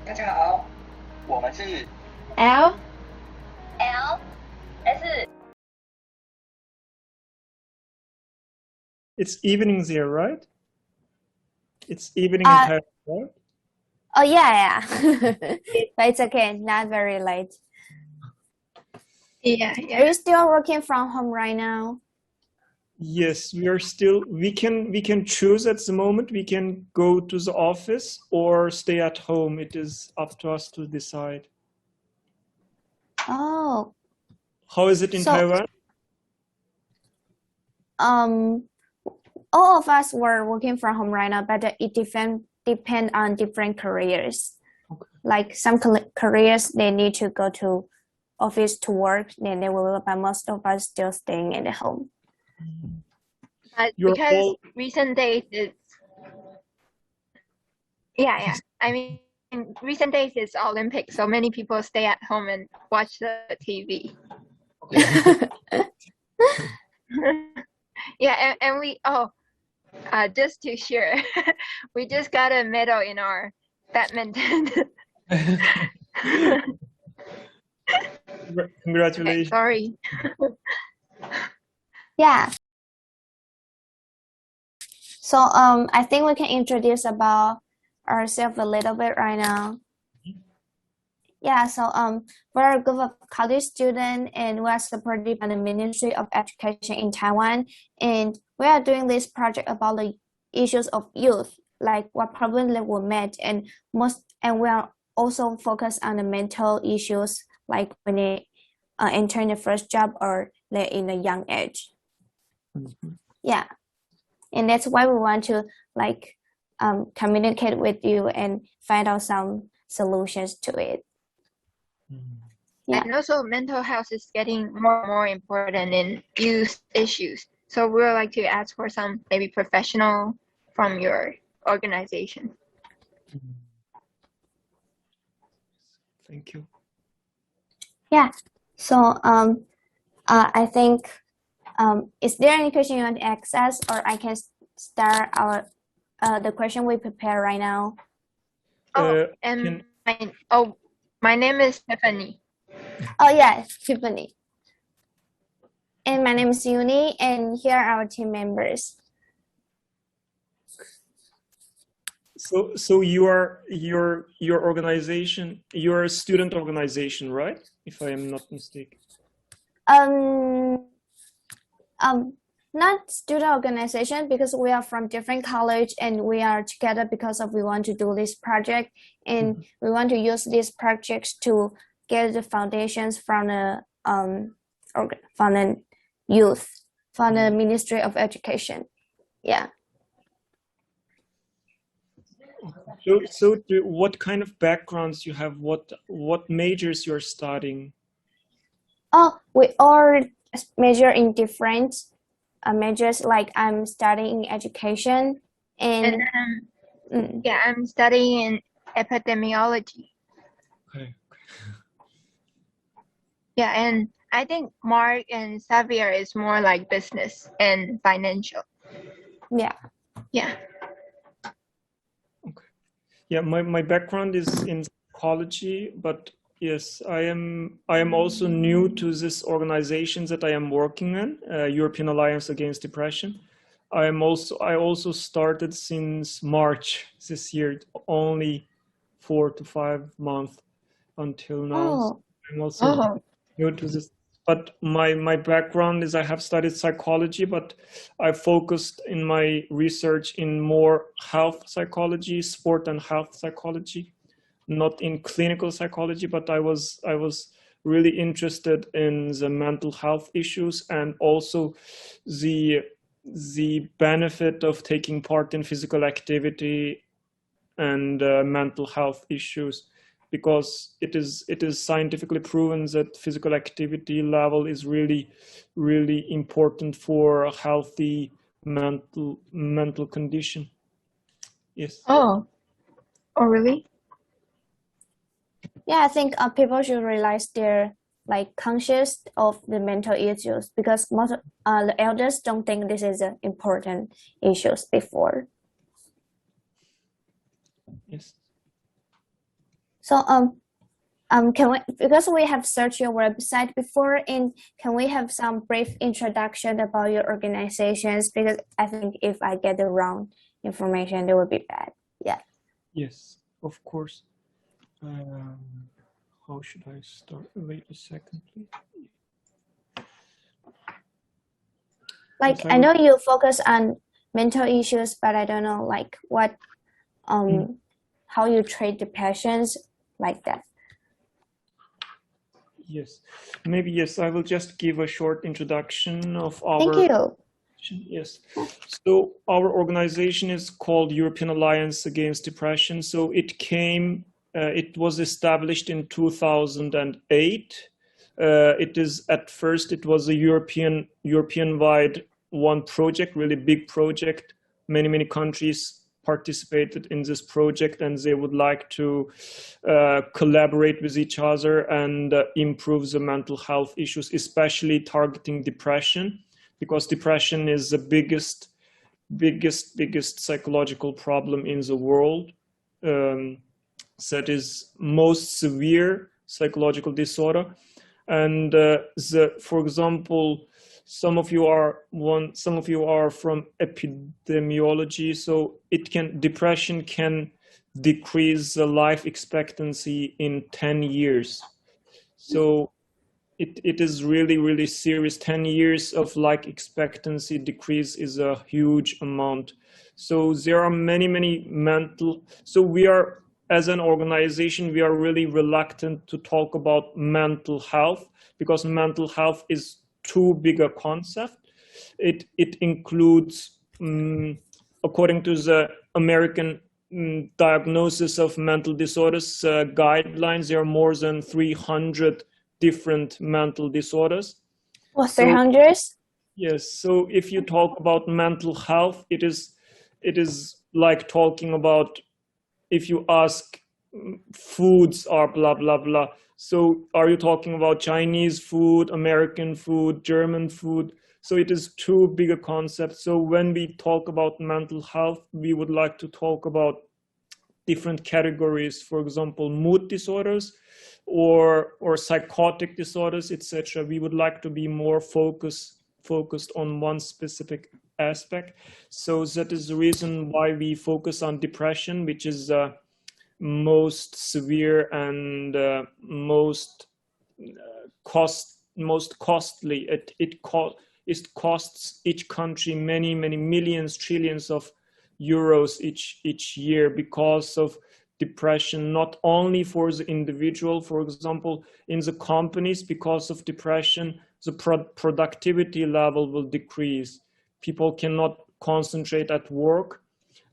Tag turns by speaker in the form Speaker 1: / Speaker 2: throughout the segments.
Speaker 1: 大家好，我们是
Speaker 2: L
Speaker 3: S.
Speaker 4: It's evening there, right? It's evening in Taiwan, right?
Speaker 2: Oh yeah. But it's okay, not very late.
Speaker 3: Yeah.
Speaker 2: Are you still working from home right now?
Speaker 4: Yes, we are still. We can choose at the moment. We can go to the office or stay at home. It is up to us to decide.
Speaker 2: Oh.
Speaker 4: How is it in Taiwan?
Speaker 2: All of us were working from home right now, but it depend on different careers.
Speaker 4: Okay.
Speaker 2: Like some careers, they need to go to office to work, then they will, but most of us still staying at home.
Speaker 3: But because recent days is I mean, recent days is Olympics, so many people stay at home and watch the TV. Yeah, and we just to share, we just got a medal in our badminton.
Speaker 4: Congratulations.
Speaker 3: Okay, sorry.
Speaker 2: Yeah. So I think we can introduce about ourselves a little bit right now. Yeah, so we're a group of college students and we are supported by the Ministry of Education in Taiwan, and we are doing this project about the issues of youth, like what problems they will meet, and we are also focused on the mental issues, like when they enter the first job or they're in a young age. Yeah, and that's why we want to communicate with you and find out some solutions to it. Yeah.
Speaker 3: And also mental health is getting more and more important in youth issues. So we would like to ask for some maybe professional from your organization.
Speaker 4: Thank you.
Speaker 2: Yeah. So I think is there any question you want to ask us, or I can start the question we prepare right now?
Speaker 3: My name is Tiffany.
Speaker 2: Oh yeah, Tiffany. And my name is Yuni, and here are our team members.
Speaker 4: So your organization, you're a student organization, right? If I am not mistaken.
Speaker 2: Not student organization, because we are from different college and we are together because we want to do this project, and we want to use these projects to get the foundations from the youth, from the Ministry of Education. Yeah.
Speaker 4: So what kind of backgrounds you have? What majors you're studying?
Speaker 2: Oh, we all major in different majors. Like I'm studying education, and
Speaker 3: I'm studying in epidemiology.
Speaker 4: Okay.
Speaker 3: Yeah, and I think Mark and Xavier is more like business and financial.
Speaker 2: Yeah.
Speaker 4: Okay. Yeah, my background is in psychology, but yes, I am also new to this organization that I am working in, European Alliance Against Depression. I also started since March this year, only 4 to 5 months until now.
Speaker 2: Oh.
Speaker 4: So I'm also new to this. But my background is I have studied psychology, but I focused in my research in more health psychology, sport and health psychology, not in clinical psychology, but I was really interested in the mental health issues and also the benefit of taking part in physical activity and mental health issues, because it is scientifically proven that physical activity level is really important for a healthy mental condition. Yes.
Speaker 3: Oh, really?
Speaker 2: Yeah, I think people should realize they're conscious of the mental issues, because most the elders don't think this is an important issues before.
Speaker 4: Yes.
Speaker 2: So can we, because we have searched your website before, and can we have some brief introduction about your organizations? Because I think if I get the wrong information, it would be bad. Yeah.
Speaker 4: Yes, of course. How should I start? Wait a second, please.
Speaker 2: Like, I know you focus on mental issues, but I don't know like what, how you treat depressions like that.
Speaker 4: Yes, maybe yes. I will just give a short introduction of our.
Speaker 2: Thank you.
Speaker 4: Yes. So our organization is called European Alliance Against Depression. So it came. It was established in 2008. It is at first it was a European-wide one project, really big project. Many countries participated in this project, and they would like to collaborate with each other and improve the mental health issues, especially targeting depression, because depression is the biggest psychological problem in the world. That is most severe psychological disorder. And for example, some of you are from epidemiology, so depression can decrease the life expectancy in 10 years. So it is really serious. 10 years of life expectancy decrease is a huge amount. So there are many mental, so we are, as an organization, we are really reluctant to talk about mental health, because mental health is too big a concept. It includes, according to the American diagnosis of mental disorders guidelines, there are more than 300 different mental disorders.
Speaker 2: Well, 300?
Speaker 4: Yes. So if you talk about mental health, it is like talking about, if you ask foods are blah blah blah, so are you talking about Chinese food, American food, German food? So it is too big a concept. So when we talk about mental health, we would like to talk about different categories, for example, mood disorders or psychotic disorders, etc. We would like to be more focused on one specific aspect. So that is the reason why we focus on depression, which is most severe and most costly. It costs each country many millions, trillions of euros each year because of depression, not only for the individual. For example, in the companies, because of depression, the productivity level will decrease. People cannot concentrate at work,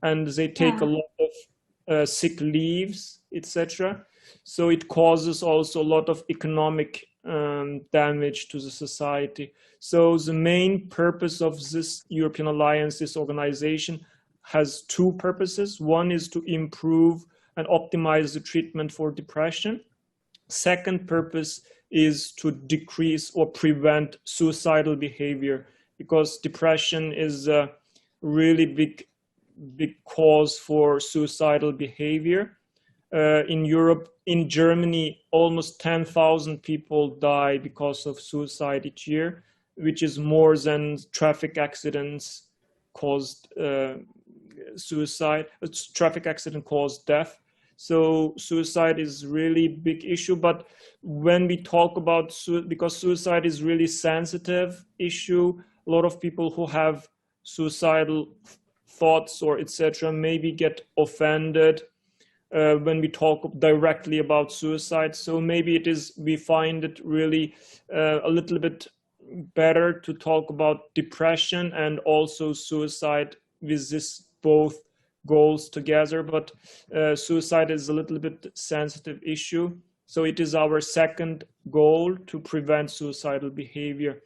Speaker 4: and they take a lot of sick leaves, etc. So it causes also a lot of economic damage to the society. So the main purpose of this European Alliance, this organization, has two purposes. One is to improve and optimize the treatment for depression. Second purpose is to decrease or prevent suicidal behavior, because depression is a really big cause for suicidal behavior. In Europe, in Germany, almost 10,000 people die because of suicide each year, which is more than traffic accidents caused suicide. Traffic accident caused death. So suicide is really big issue. But when we talk about because suicide is really sensitive issue, a lot of people who have suicidal thoughts or etc. maybe get offended when we talk directly about suicide. So maybe we find it really a little bit better to talk about depression and also suicide with this both goals together. But suicide is a little bit sensitive issue. So it is our second goal to prevent suicidal behavior.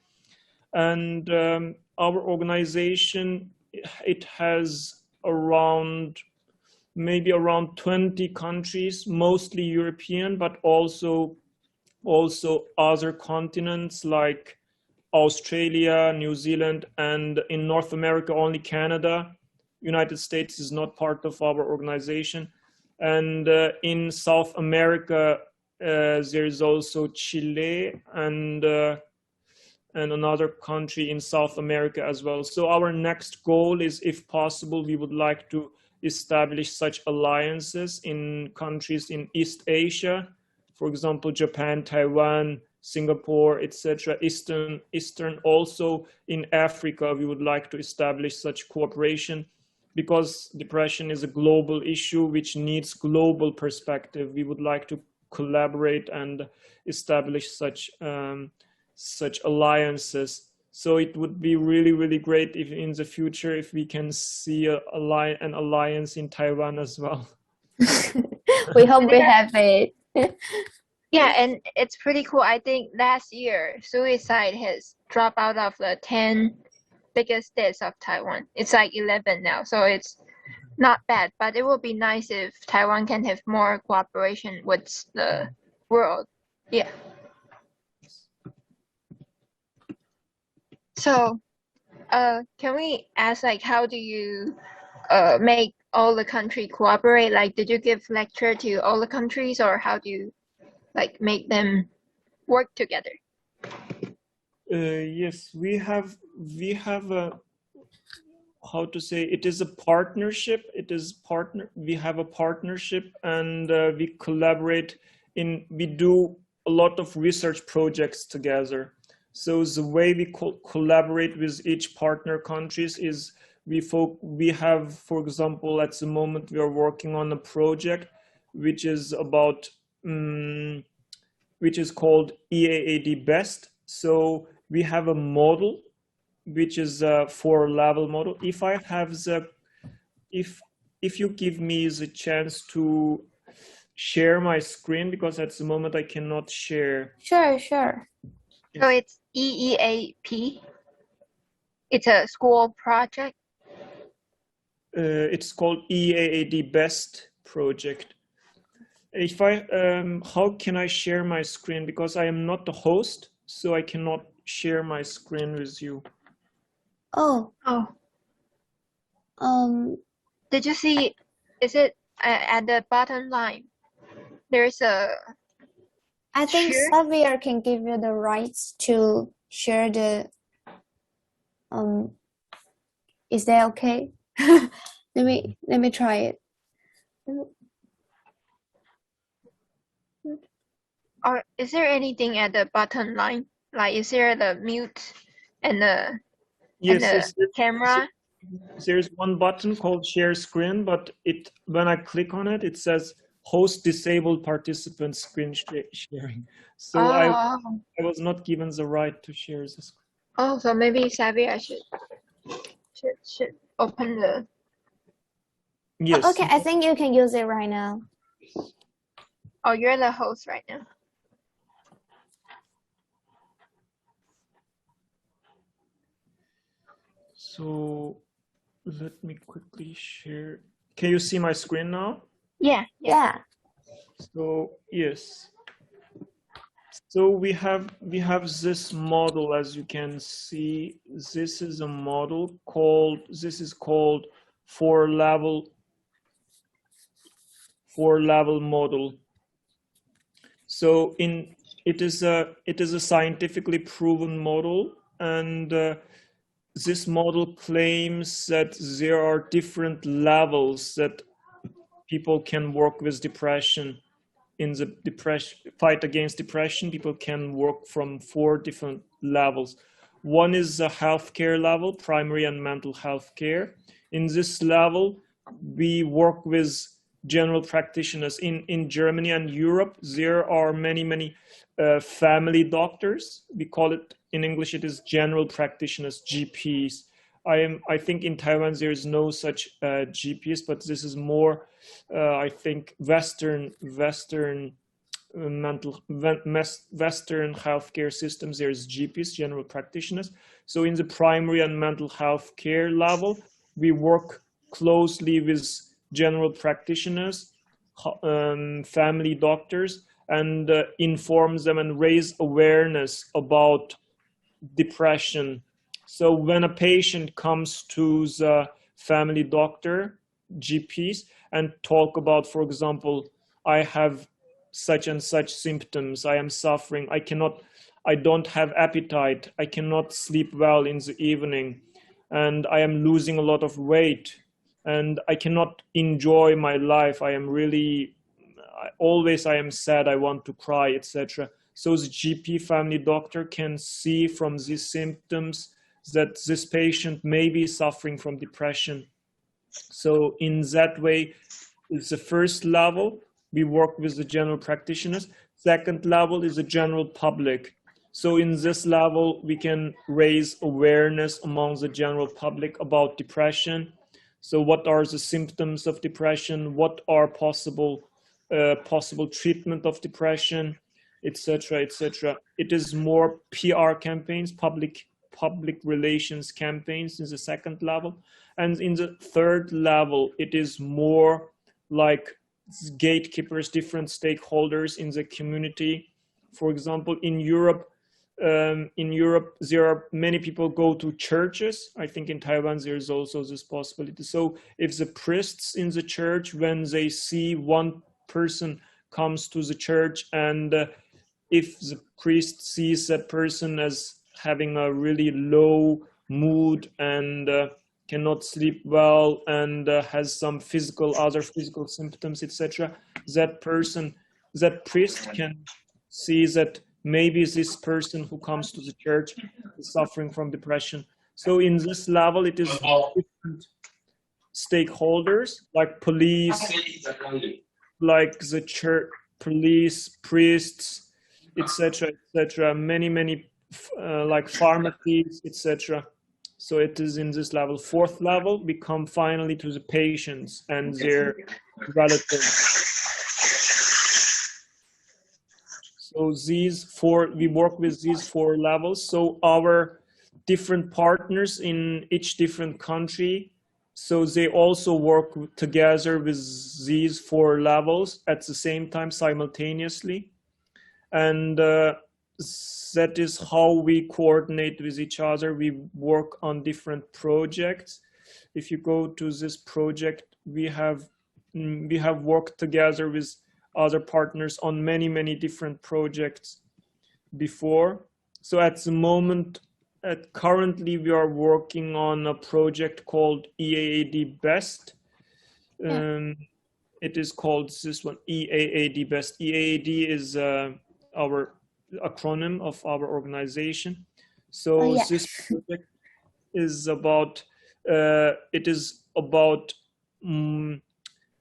Speaker 4: And our organization, it has maybe around 20 countries, mostly European, but also other continents like Australia, New Zealand, and in North America, only Canada. United States is not part of our organization. And in South America, there is also Chile and another country in South America as well. So our next goal is, if possible, we would like to establish such alliances in countries in East Asia, for example, Japan, Taiwan, Singapore, etc. Eastern. Also in Africa, we would like to establish such cooperation, because depression is a global issue which needs global perspective. We would like to collaborate and establish such alliances. So it would be really, really great if in the future, if we can see an alliance in Taiwan as well.
Speaker 2: We hope we have it.
Speaker 3: Yeah, and it's pretty cool. I think last year, suicide has dropped out of the 10 biggest deaths of Taiwan. It's like 11 now, so it's not bad. But it would be nice if Taiwan can have more cooperation with the world. Yeah. So, can we ask, like, how do you make all the country cooperate? Like, did you give lecture to all the countries, or how do you like make them work together?
Speaker 4: Yes, we have a, how to say, it is a partnership. We have a partnership, and we collaborate we do a lot of research projects together. So the way we collaborate with each partner countries is we have, for example, at the moment we are working on a project which is about which is called EAAD Best. So we have a model which is a 4-level model. If you give me the chance to share my screen, because at the moment I cannot share.
Speaker 2: Sure.
Speaker 3: So it's EEAP. It's a school project.
Speaker 4: It's called EAAD Best project. If how can I share my screen? Because I am not the host, so I cannot share my screen with you.
Speaker 2: Oh.
Speaker 3: Did you see? Is it at the bottom line? There's a.
Speaker 2: I think
Speaker 3: Sure.
Speaker 2: Xavier can give you the rights to share the. Is that okay? let me try it.
Speaker 3: Or is there anything at the bottom line? Like, is there the mute and the
Speaker 4: Yes,
Speaker 3: camera?
Speaker 4: There's one button called share screen, but when I click on it, it says host disabled participant screen sharing. So I was not given the right to share the screen.
Speaker 3: Oh, so maybe Xavier should open the.
Speaker 4: Yes.
Speaker 2: Okay, I think you can use it right now.
Speaker 3: Oh, you're the host right now.
Speaker 4: So let me quickly share. Can you see my screen now?
Speaker 3: Yeah.
Speaker 4: So yes. So we have this model, as you can see. This is a model called 4-level model. So it is a scientifically proven model, and this model claims that there are different levels that people can work with depression. In the fight against depression, people can work from 4 different levels. One is the healthcare level, primary and mental health care. In this level, we work with general practitioners. In Germany and Europe, there are many family doctors. We call it, in English, it is general practitioners, GPs. I think in Taiwan there is no such GPs, but this is more, I think, Western healthcare systems. There is GPs, general practitioners. So in the primary and mental health care level, we work closely with general practitioners, family doctors, and inform them and raise awareness about depression. So when a patient comes to the family doctor, GPs, and talk about, for example, I have such and such symptoms, I am suffering, I don't have appetite, I cannot sleep well in the evening, and I am losing a lot of weight, and I cannot enjoy my life, I am sad, I want to cry, etc. So the GP, family doctor, can see from these symptoms that this patient may be suffering from depression. So in that way, it's the first level. We work with the general practitioners. Second level is the general public. So in this level, we can raise awareness among the general public about depression. So what are the symptoms of depression? What are possible treatment of depression, etc., etc. It is more PR campaigns, public relations campaigns in the second level. And in the third level, it is more like gatekeepers, different stakeholders in the community. For example, in Europe, there are many people go to churches. I think in Taiwan, there's also this possibility. So if the priests in the church, when they see one person comes to the church, and if the priest sees that person as having a really low mood and cannot sleep well and has some other physical symptoms, etc., that priest can see that maybe this person who comes to the church is suffering from depression. So in this level, it is different stakeholders like police, like the church, police, priests, etc., etc., many like pharmacies, etc. So it is in this level. Fourth level, we come finally to the patients and their relatives. So we work with these 4 levels. So our different partners in each different country, so they also work together with these 4 levels at the same time, simultaneously. And that is how we coordinate with each other. We work on different projects. If you go to this project, we have worked together with other partners on many different projects before. So at the moment, currently we are working on a project called EAAD Best. It is called this one, EAAD Best. EAAD is our acronym of our organization. So this project is about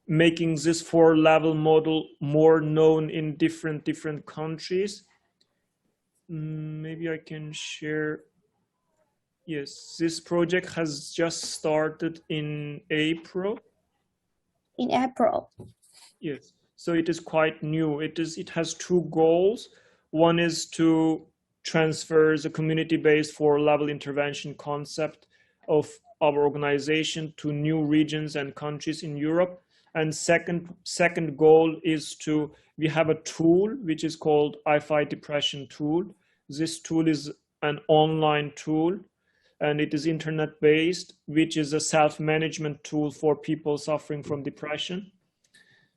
Speaker 4: making this 4-level model more known in different countries. Maybe I can share. Yes, this project has just started in April.
Speaker 2: In April.
Speaker 4: Yes, so it is quite new. It has 2 goals. One is to transfer the community-based 4-level intervention concept of our organization to new regions and countries in Europe. And second goal is we have a tool which is called ifightdepression tool. This tool is an online tool, and it is internet-based, which is a self-management tool for people suffering from depression.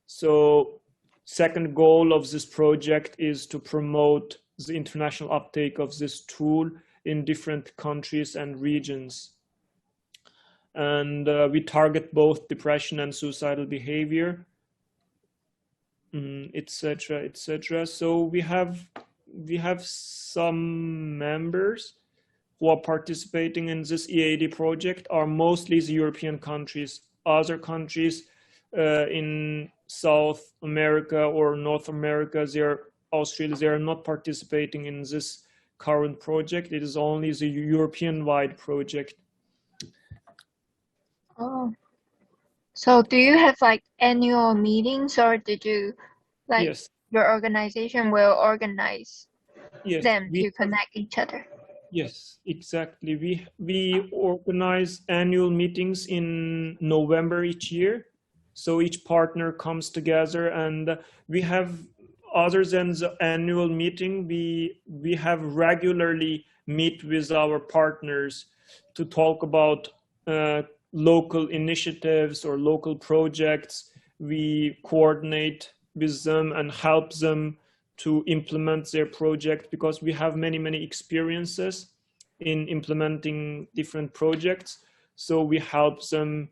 Speaker 4: So second goal of this project is to promote the international uptake of this tool in different countries and regions. And we target both depression and suicidal behavior, etc., etc. So we have some members who are participating in this EAAD project are mostly the European countries. Other countries in South America or North America, Australia, they are not participating in this current project. It is only the European-wide project.
Speaker 3: Oh, so do you have like annual meetings, or did you
Speaker 4: Yes.
Speaker 3: Your organization will organize them to connect each other?
Speaker 4: Yes, exactly. We organize annual meetings in November each year. So each partner comes together, and we have, other than the annual meeting, we have regularly meet with our partners to talk about local initiatives or local projects we coordinate with them and help them to implement their project, because we have many experiences in implementing different projects. So we help them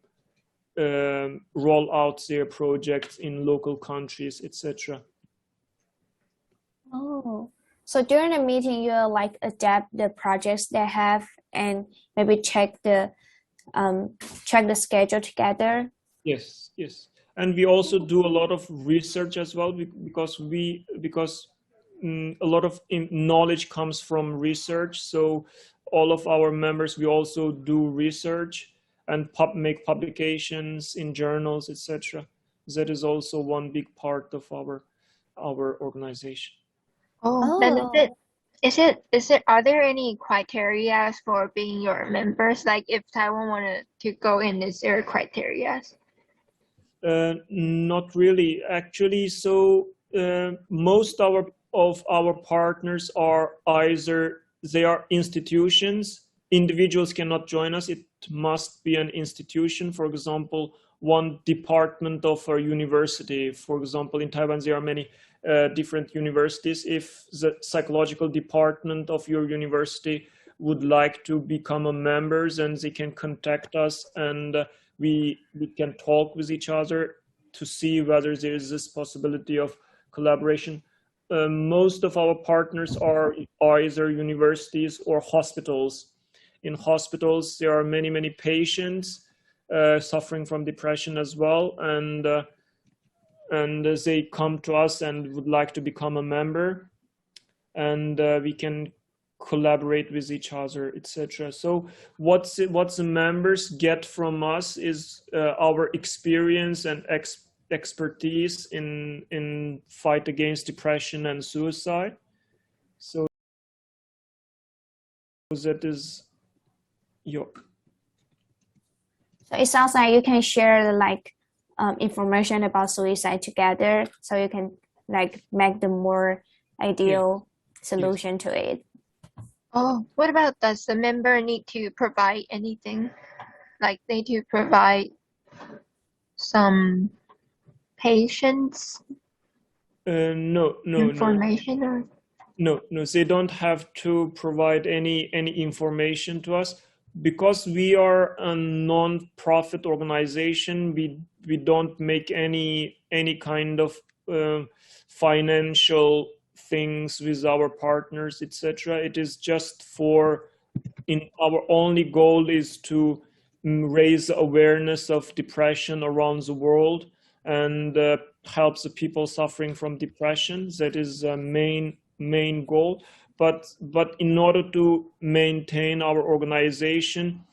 Speaker 4: roll out their projects in local countries, etc.
Speaker 2: Oh, so during the meeting, you like adapt the projects they have and maybe check the schedule together.
Speaker 4: Yes, and we also do a lot of research as well, because a lot of knowledge comes from research. So all of our members, we also do research and make publications in journals, etc. That is also one big part of our organization.
Speaker 3: Then are there any criteria for being your members? Like if Taiwan wanted to go in, is there criteria?
Speaker 4: Not really, actually. So most of our partners are either they are institutions. Individuals cannot join us. It must be an institution. For example, one department of a university. For example, in Taiwan, there are many different universities. If the psychological department of your university would like to become a member, then they can contact us, and we can talk with each other to see whether there is this possibility of collaboration. Most of our partners are either universities or hospitals. In hospitals, there are many patients suffering from depression as well, and they come to us and would like to become a member, and we can collaborate with each other, etc. So what the members get from us is our experience and expertise in fight against depression and suicide. So that is your.
Speaker 2: So it sounds like you can share like information about suicide together, so you can like make the more ideal solution to it.
Speaker 3: Oh, what about, does the member need to provide anything? Like they do provide some patients
Speaker 4: No.
Speaker 3: information or?
Speaker 4: No, they don't have to provide any information to us, because we are a non-profit organization. We don't make any kind of financial things with our partners, etc. It is just our only goal is to raise awareness of depression around the world and help the people suffering from depression. That is the main goal. But in order to maintain our organization,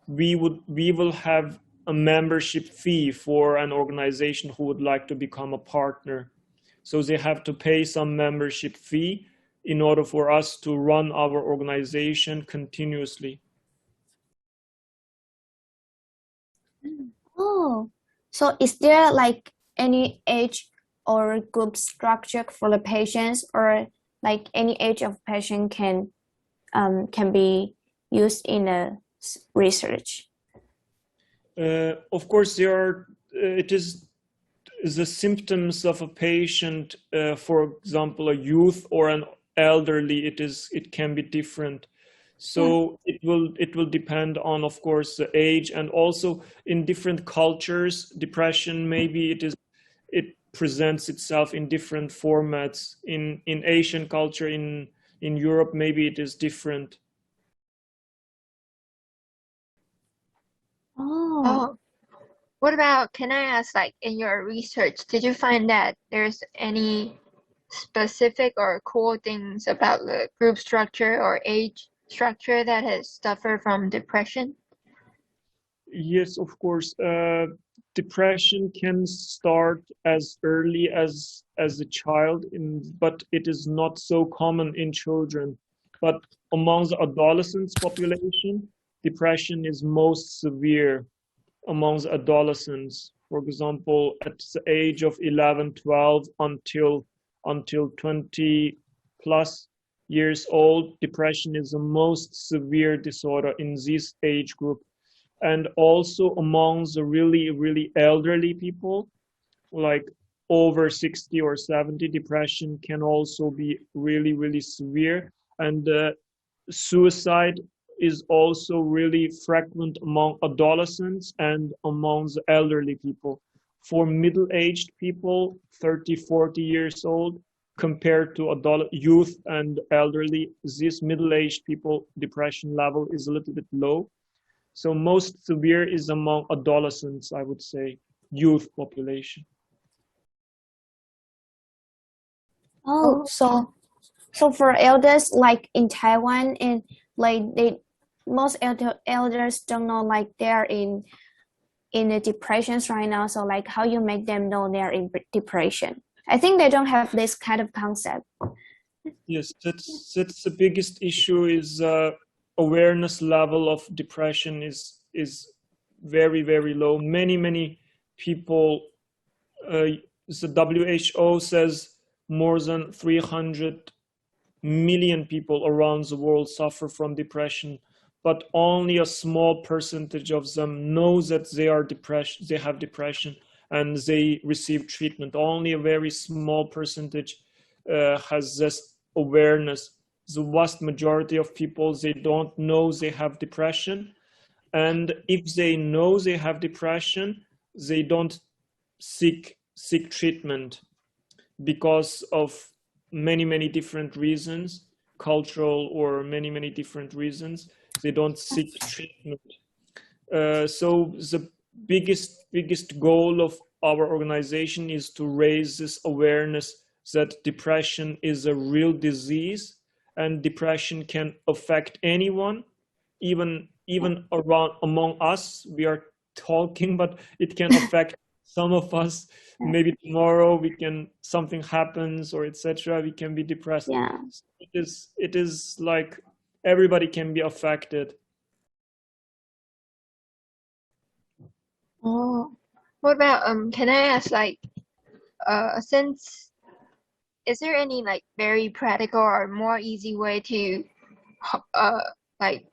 Speaker 4: we will have a membership fee for an organization who would like to become a partner. So they have to pay some membership fee in order for us to run our organization continuously.
Speaker 2: Oh, so is there like any age or group structure for the patients, or like any age of patient can be used in a research?
Speaker 4: Of course, it is the symptoms of a patient, for example, a youth or an elderly, it can be different. So it will depend on, of course, the age, and also in different cultures, depression, maybe it presents itself in different formats. In Asian culture, in Europe, maybe it is different.
Speaker 2: Oh.
Speaker 3: What about, can I ask, like in your research, did you find that there's any specific or cool things about the group structure or age structure that has suffered from depression?
Speaker 4: Yes, of course. Depression can start as early as a child, but it is not so common in children. But among the adolescents population, depression is most severe among the adolescents. For example, at the age of 11, 12 until 20 plus years old, depression is the most severe disorder in this age group. And also among the really elderly people, like over 60 or 70, depression can also be really, really severe. And suicide is also really frequent among adolescents and among the elderly people. For middle-aged people, 30, 40 years old, compared to adult youth and elderly, this middle-aged people depression level is a little bit low. So most severe is among adolescents, I would say, youth population.
Speaker 2: Oh, so for elders, like in Taiwan, and like most elders don't know like they're in the depressions right now. So like how you make them know they're in depression? I think they don't have this kind of concept.
Speaker 4: Yes, that's the biggest issue is awareness level of depression is very, very low. Many people, the WHO says more than 300 million people around the world suffer from depression, but only a small percentage of them know that they are depressed, they have depression, and they receive treatment. Only a very small percentage has this awareness. The vast majority of people, they don't know they have depression, and if they know they have depression, they don't seek treatment because of many different reasons, cultural or many different reasons. They don't seek treatment. So the biggest goal of our organization is to raise this awareness that depression is a real disease, and depression can affect anyone, even around among us. We are talking, but it can affect some of us. Maybe tomorrow something happens or etc. We can be depressed.
Speaker 2: Yeah.
Speaker 4: It is like everybody can be affected.
Speaker 3: Oh, what about can I ask, like, since is there any like very practical or more easy way to like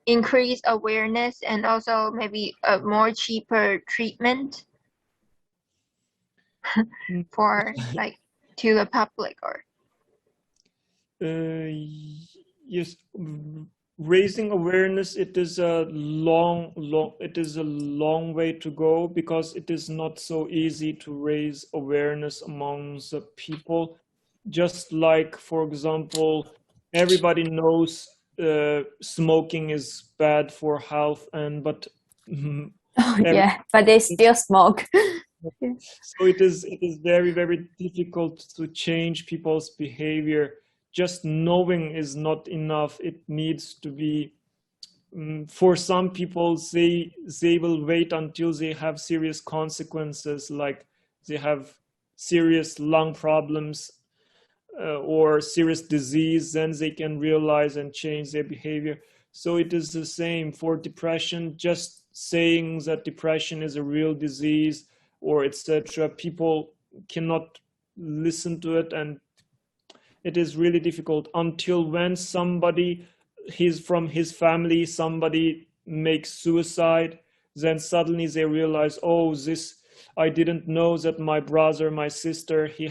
Speaker 3: increase awareness and also maybe a more cheaper treatment for like to the public? Or
Speaker 4: yes, raising awareness, it is a long way to go, because it is not so easy to raise awareness among the people. Just like, for example, everybody knows smoking is bad for health, but
Speaker 2: they still smoke.
Speaker 4: So it is very difficult to change people's behavior. Just knowing is not enough. It needs to be, for some people, they will wait until they have serious consequences, like they have serious lung problems or serious disease, then they can realize and change their behavior. So it is the same for depression. Just saying that depression is a real disease or etc., people cannot listen to it, and it is really difficult until when somebody from his family, somebody makes suicide, then suddenly they realize, oh, I didn't know that my brother, my sister, he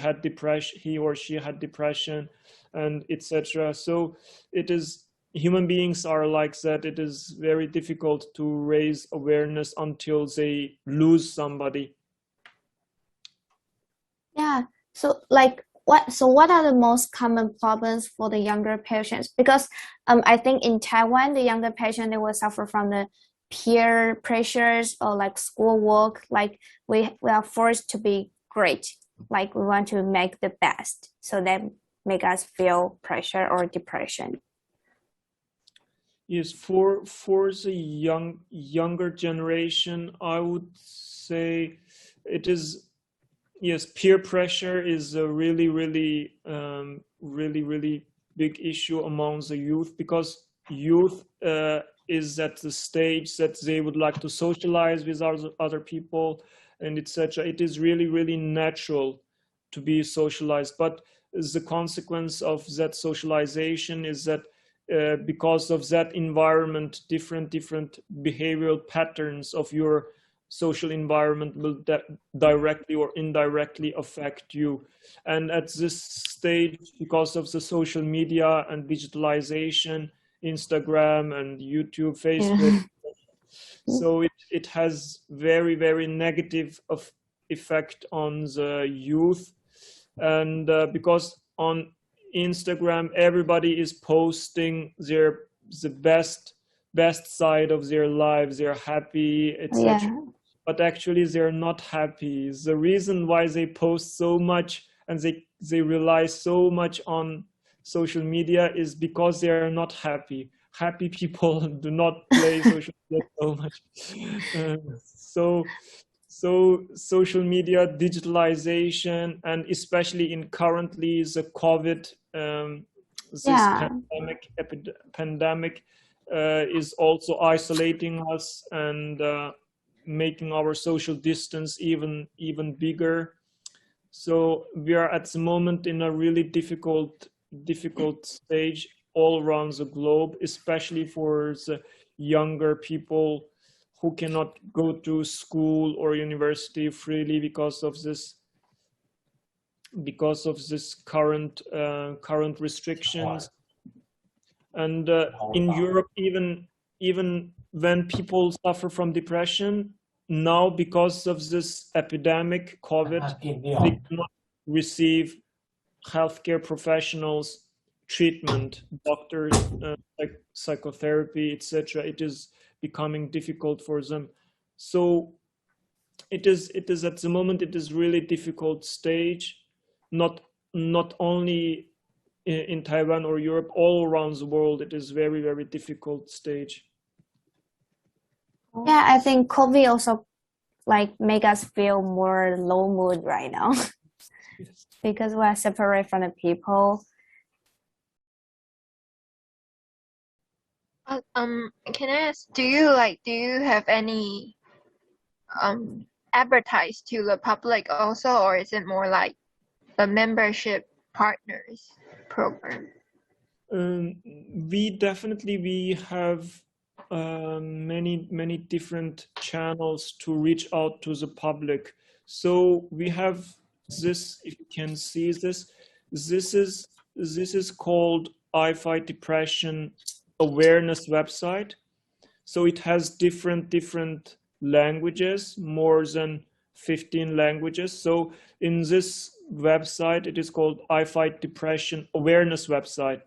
Speaker 4: or she had depression, and etc. So it is, human beings are like that. It is very difficult to raise awareness until they lose somebody.
Speaker 2: Yeah. So like what are the most common problems for the younger patients? Because I think in Taiwan, the younger patient, they will suffer from the peer pressures or like schoolwork. Like we are forced to be great. Like we want to make the best. So that make us feel pressure or depression.
Speaker 4: Yes, for the younger generation, I would say it is, yes, peer pressure is a really big issue among the youth, because youth is at the stage that they would like to socialize with other people and etc. It is really natural to be socialized, but the consequence of that socialization is that because of that environment, different behavioral patterns of your social environment will directly or indirectly affect you. And at this stage, because of the social media and digitalization, Instagram and YouTube, Facebook, so it has very, very negative effect on the youth. And because on Instagram, everybody is posting the best side of their lives. They're happy, etc.
Speaker 2: Yeah.
Speaker 4: But actually they're not happy. The reason why they post so much and they rely so much on social media is because they are not happy. Happy people do not play social media so much. So social media, digitalization, and especially in currently the COVID, pandemic is also isolating us and making our social distance even bigger. So we are at the moment in a really difficult stage all around the globe, especially for the younger people who cannot go to school or university freely because of this current restrictions. And in Europe, even when people suffer from depression now because of this epidemic COVID, they cannot receive healthcare professionals treatment, doctors, psychotherapy, etc. It is becoming difficult for them. So it is at the moment, it is really difficult stage, not only in Taiwan or Europe, all around the world. It is very, very difficult stage.
Speaker 2: Yeah, I think COVID also like make us feel more low mood right now.
Speaker 4: Yes.
Speaker 2: Because we're separate from the people.
Speaker 3: Can I ask, do you have any advertise to the public also, or is it more like the membership partners program?
Speaker 4: We have many different channels to reach out to the public. So we have this, if you can see this is called ifightdepression awareness website. So it has different languages, more than 15 languages. So in this website, it is called ifightdepression awareness website.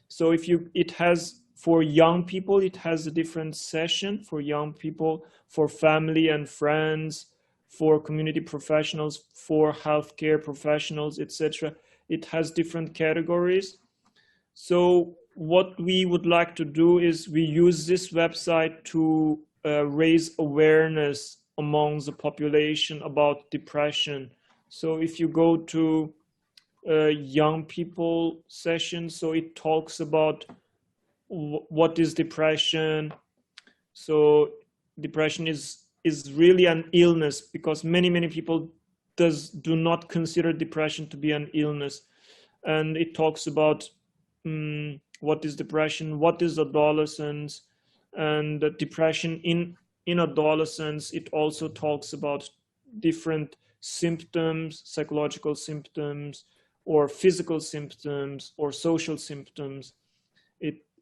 Speaker 4: So it has, for young people, it has a different session for young people, for family and friends, for community professionals, for healthcare professionals, etc. It has different categories. So what we would like to do is we use this website to raise awareness among the population about depression. So if you go to young people session, so it talks about what is depression. So depression is really an illness, because many people do not consider depression to be an illness. And it talks about what is depression, what is adolescence, and depression in adolescence. It also talks about different symptoms, psychological symptoms, or physical symptoms, or social symptoms,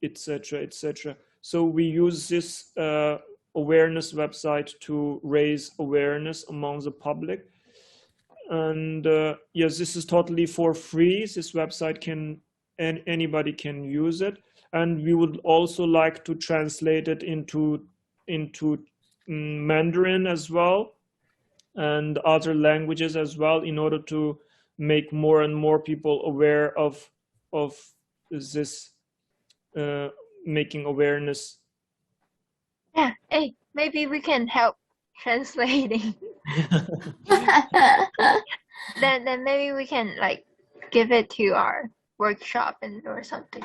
Speaker 4: etc. So we use this awareness website to raise awareness among the public. And yes, this is totally for free. This website anybody can use it. And we would also like to translate it into Mandarin as well, and other languages as well, in order to make more and more people aware of this, making awareness.
Speaker 3: Yeah, hey, maybe we can help translating. then maybe we can like give it to our workshop or something.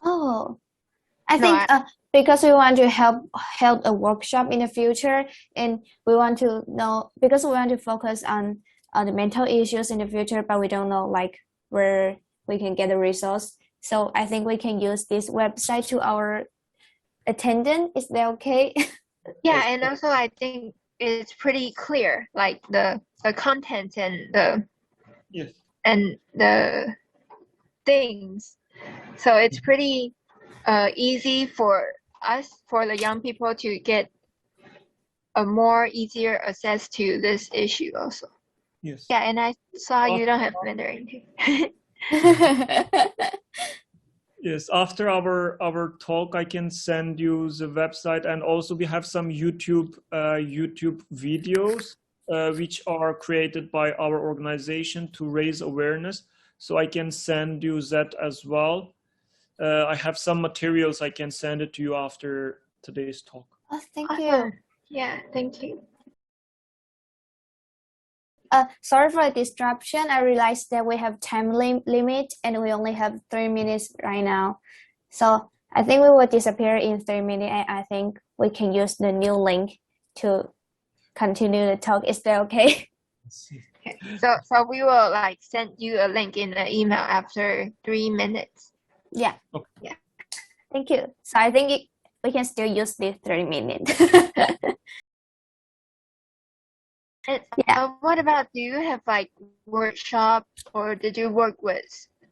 Speaker 2: Oh, I think because we want to help a workshop in the future, and we want to know, because we want to focus on the mental issues in the future, but we don't know like where we can get the resource. So I think we can use this website to our attendant. Is that okay?
Speaker 3: Yeah, and also I think it's pretty clear, like the content and
Speaker 4: Yes.
Speaker 3: the things. So it's pretty easy for us, for the young people, to get a more easier access to this issue also.
Speaker 4: Yes.
Speaker 3: Yeah, and I saw you don't have Mandarin too.
Speaker 4: Yes, after our talk, I can send you the website, and also we have some YouTube videos which are created by our organization to raise awareness. So I can send you that as well. I have some materials. I can send it to you after today's talk.
Speaker 2: Oh, thank
Speaker 3: Awesome.
Speaker 2: you.
Speaker 3: Yeah, thank you.
Speaker 2: Sorry for the disruption. I realized that we have time limit and we only have 3 minutes right now. So I think we will disappear in 3 minutes. And I think we can use the new link to continue the talk. Is that okay?
Speaker 3: Okay. So we will like send you a link in the email after 3 minutes.
Speaker 2: Yeah.
Speaker 4: Okay.
Speaker 2: Yeah. Thank you. So I think we can still use this 3 minutes.
Speaker 3: And,
Speaker 2: Yeah.
Speaker 3: what about, do you have like workshop, or did you work with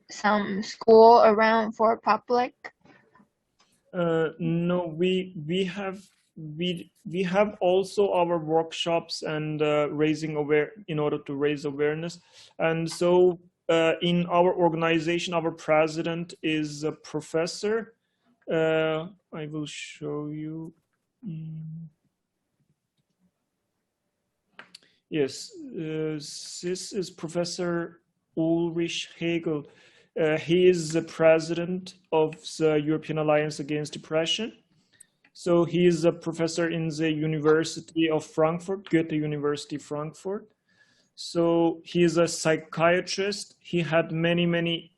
Speaker 3: some school around for public?
Speaker 4: No, we have also our workshops and in order to raise awareness. And so in our organization, our president is a professor. I will show you. Yes, this is Professor Ulrich Hegel. He is the president of the European Alliance Against Depression. So he is a professor in the University of Frankfurt, Goethe University, Frankfurt. So he is a psychiatrist. He had many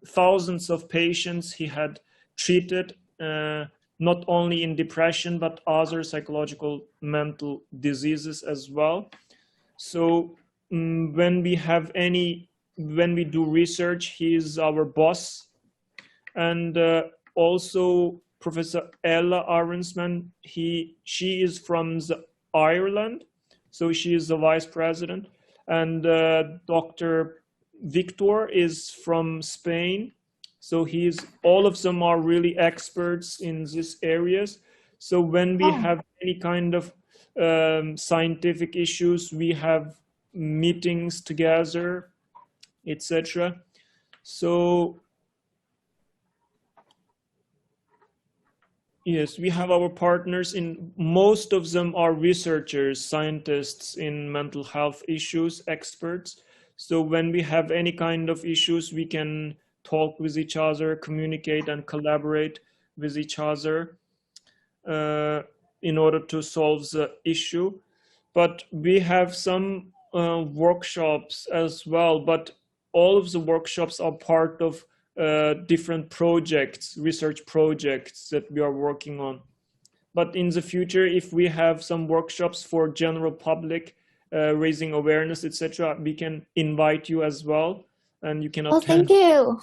Speaker 4: thousands of patients he had treated, not only in depression, but other psychological mental diseases as well. So when we do research, he is our boss. And also Professor Ella Arensman, she is from Ireland, so she is the vice president. And Dr. Victor is from Spain, so all of them are really experts in these areas. So when we have any kind of scientific issues, we have meetings together, etc. So yes, we have our partners most of them are researchers, scientists in mental health issues, experts. So when we have any kind of issues, we can talk with each other, communicate and collaborate with each other in order to solve the issue. But we have some workshops as well, but all of the workshops are part of different projects, research projects that we are working on. But in the future, if we have some workshops for general public, raising awareness, etc., we can invite you as well, and you can attend.
Speaker 2: Thank you.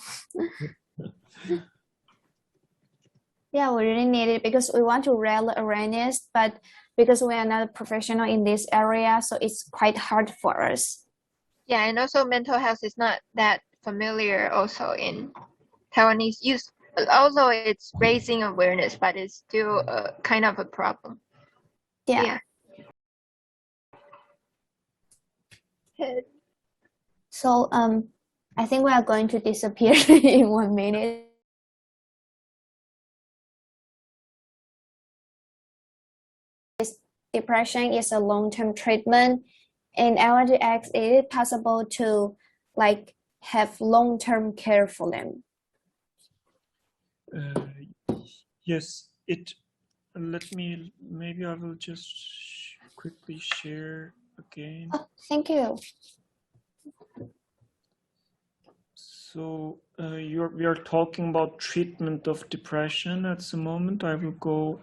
Speaker 2: Yeah, we really need it because we want to raise awareness, but because we are not a professional in this area, so it's quite hard for us.
Speaker 3: Yeah, and also mental health is not that familiar also in Taiwanese youth. Although it's raising awareness, but it's still a kind of a problem.
Speaker 2: Yeah. So I think we are going to disappear in 1 minute. Depression is a long-term treatment, and I want to ask, is it possible to like have long-term care for them?
Speaker 4: Yes, maybe I will just quickly share again.
Speaker 2: Oh, thank you.
Speaker 4: So we are talking about treatment of depression at the moment. I will go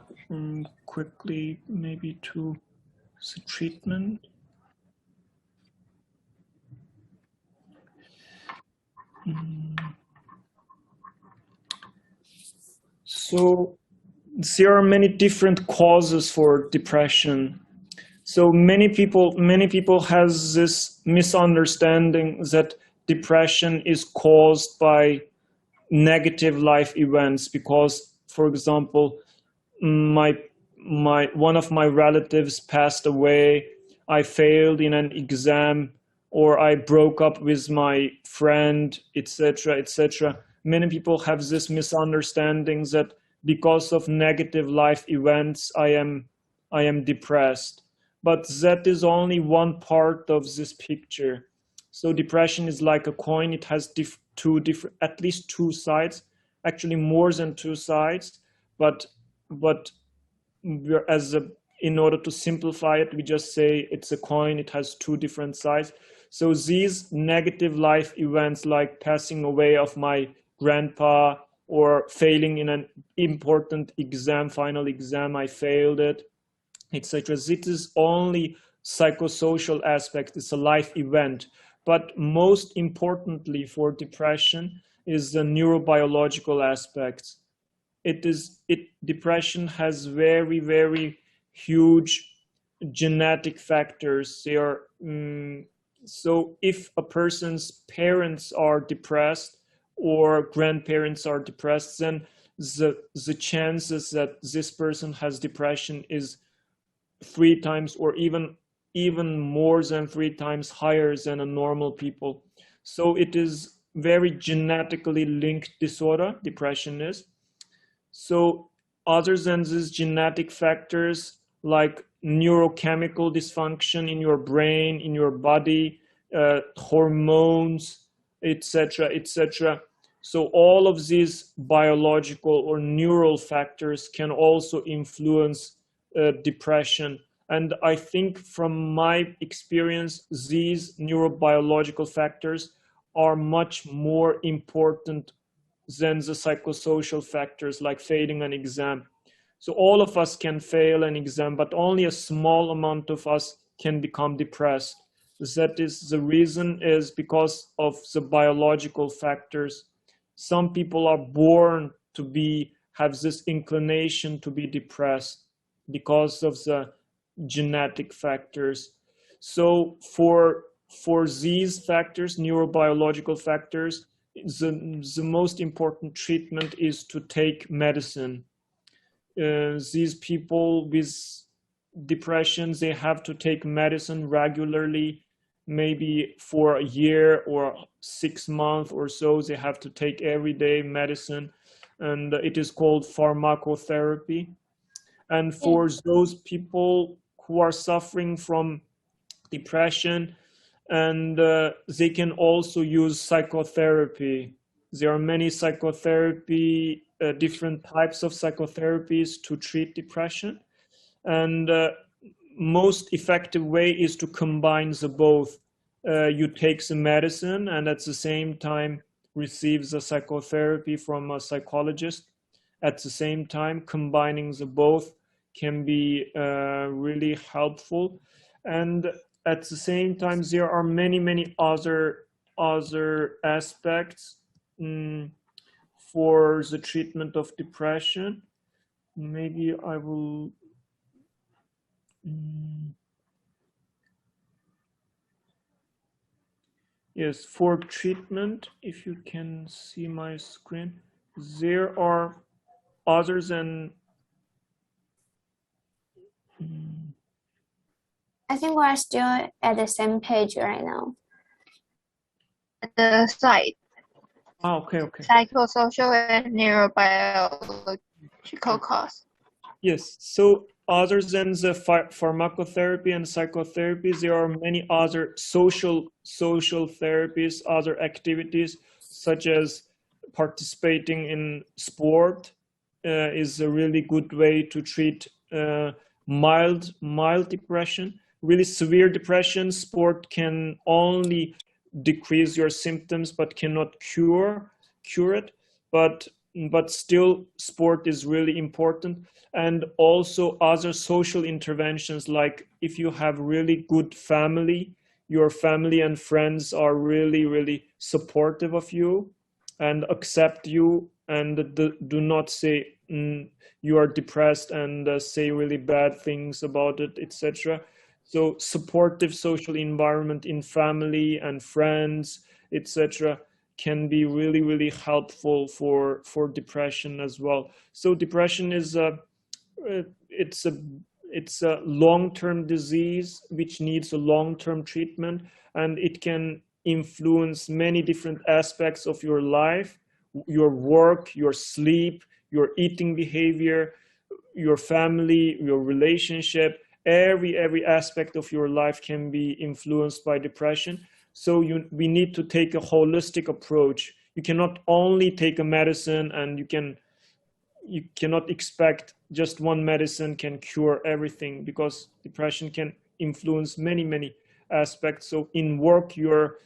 Speaker 4: quickly maybe to the treatment. So there are many different causes for depression. So many people has this misunderstanding that depression is caused by negative life events because, for example, one of my relatives passed away, I failed in an exam, or I broke up with my friend, etc., etc. Many people have this misunderstanding that because of negative life events, I am depressed. But that is only one part of this picture. So depression is like a coin. It has at least two sides, actually more than two sides. But in order to simplify it, we just say it's a coin. It has two different sides. So these negative life events, like passing away of my grandpa or failing in an important exam, final exam, I failed it, etc. This is only psychosocial aspect. It's a life event. But most importantly for depression is the neurobiological aspects. Depression has very, very huge genetic factors. They are so if a person's parents are depressed or grandparents are depressed, then the chances that this person has depression is 3 times or even more than 3 times higher than a normal people. So it is very genetically linked disorder, depression is. So other than these genetic factors like neurochemical dysfunction in your brain, in your body, hormones, etc., etc. So all of these biological or neural factors can also influence depression. And I think from my experience, these neurobiological factors are much more important than the psychosocial factors like failing an exam. So all of us can fail an exam, but only a small amount of us can become depressed. That is the reason is because of the biological factors. Some people are born to have this inclination to be depressed because of the genetic factors. So for these factors, neurobiological factors, the most important treatment is to take medicine. These people with depression, they have to take medicine regularly, maybe for a year or 6 months or so. They have to take everyday medicine, and it is called pharmacotherapy. And for those people who are suffering from depression, and they can also use psychotherapy. There are many psychotherapy, different types of psychotherapies to treat depression. And most effective way is to combine the both. You take the medicine and at the same time receive the psychotherapy from a psychologist. At the same time, combining the both can be really helpful. And at the same time, there are many other aspects for the treatment of depression. Maybe I will. Yes, for treatment, if you can see my screen, there are other than.
Speaker 2: I think we're still at the same page right now.
Speaker 3: The site.
Speaker 4: Oh, okay.
Speaker 3: Psychosocial and neurobiological cause.
Speaker 4: Yes, so other than the pharmacotherapy and psychotherapy, there are many other social therapies, other activities, such as participating in sport is a really good way to treat mild depression. Really severe depression, sport can only decrease your symptoms but cannot cure it. But still, sport is really important. And also other social interventions, like if you have really good family, your family and friends are really supportive of you and accept you and do not say you are depressed and say really bad things about it, etc. So supportive social environment in family and friends, etc., can be really, really helpful for depression as well. So depression is it's a long-term disease which needs a long-term treatment, and it can influence many different aspects of your life, your work, your sleep, your eating behavior, your family, your relationship. Every aspect of your life can be influenced by depression. So we need to take a holistic approach. You cannot only take a medicine, and you cannot expect just one medicine can cure everything, because depression can influence many aspects. So in work, your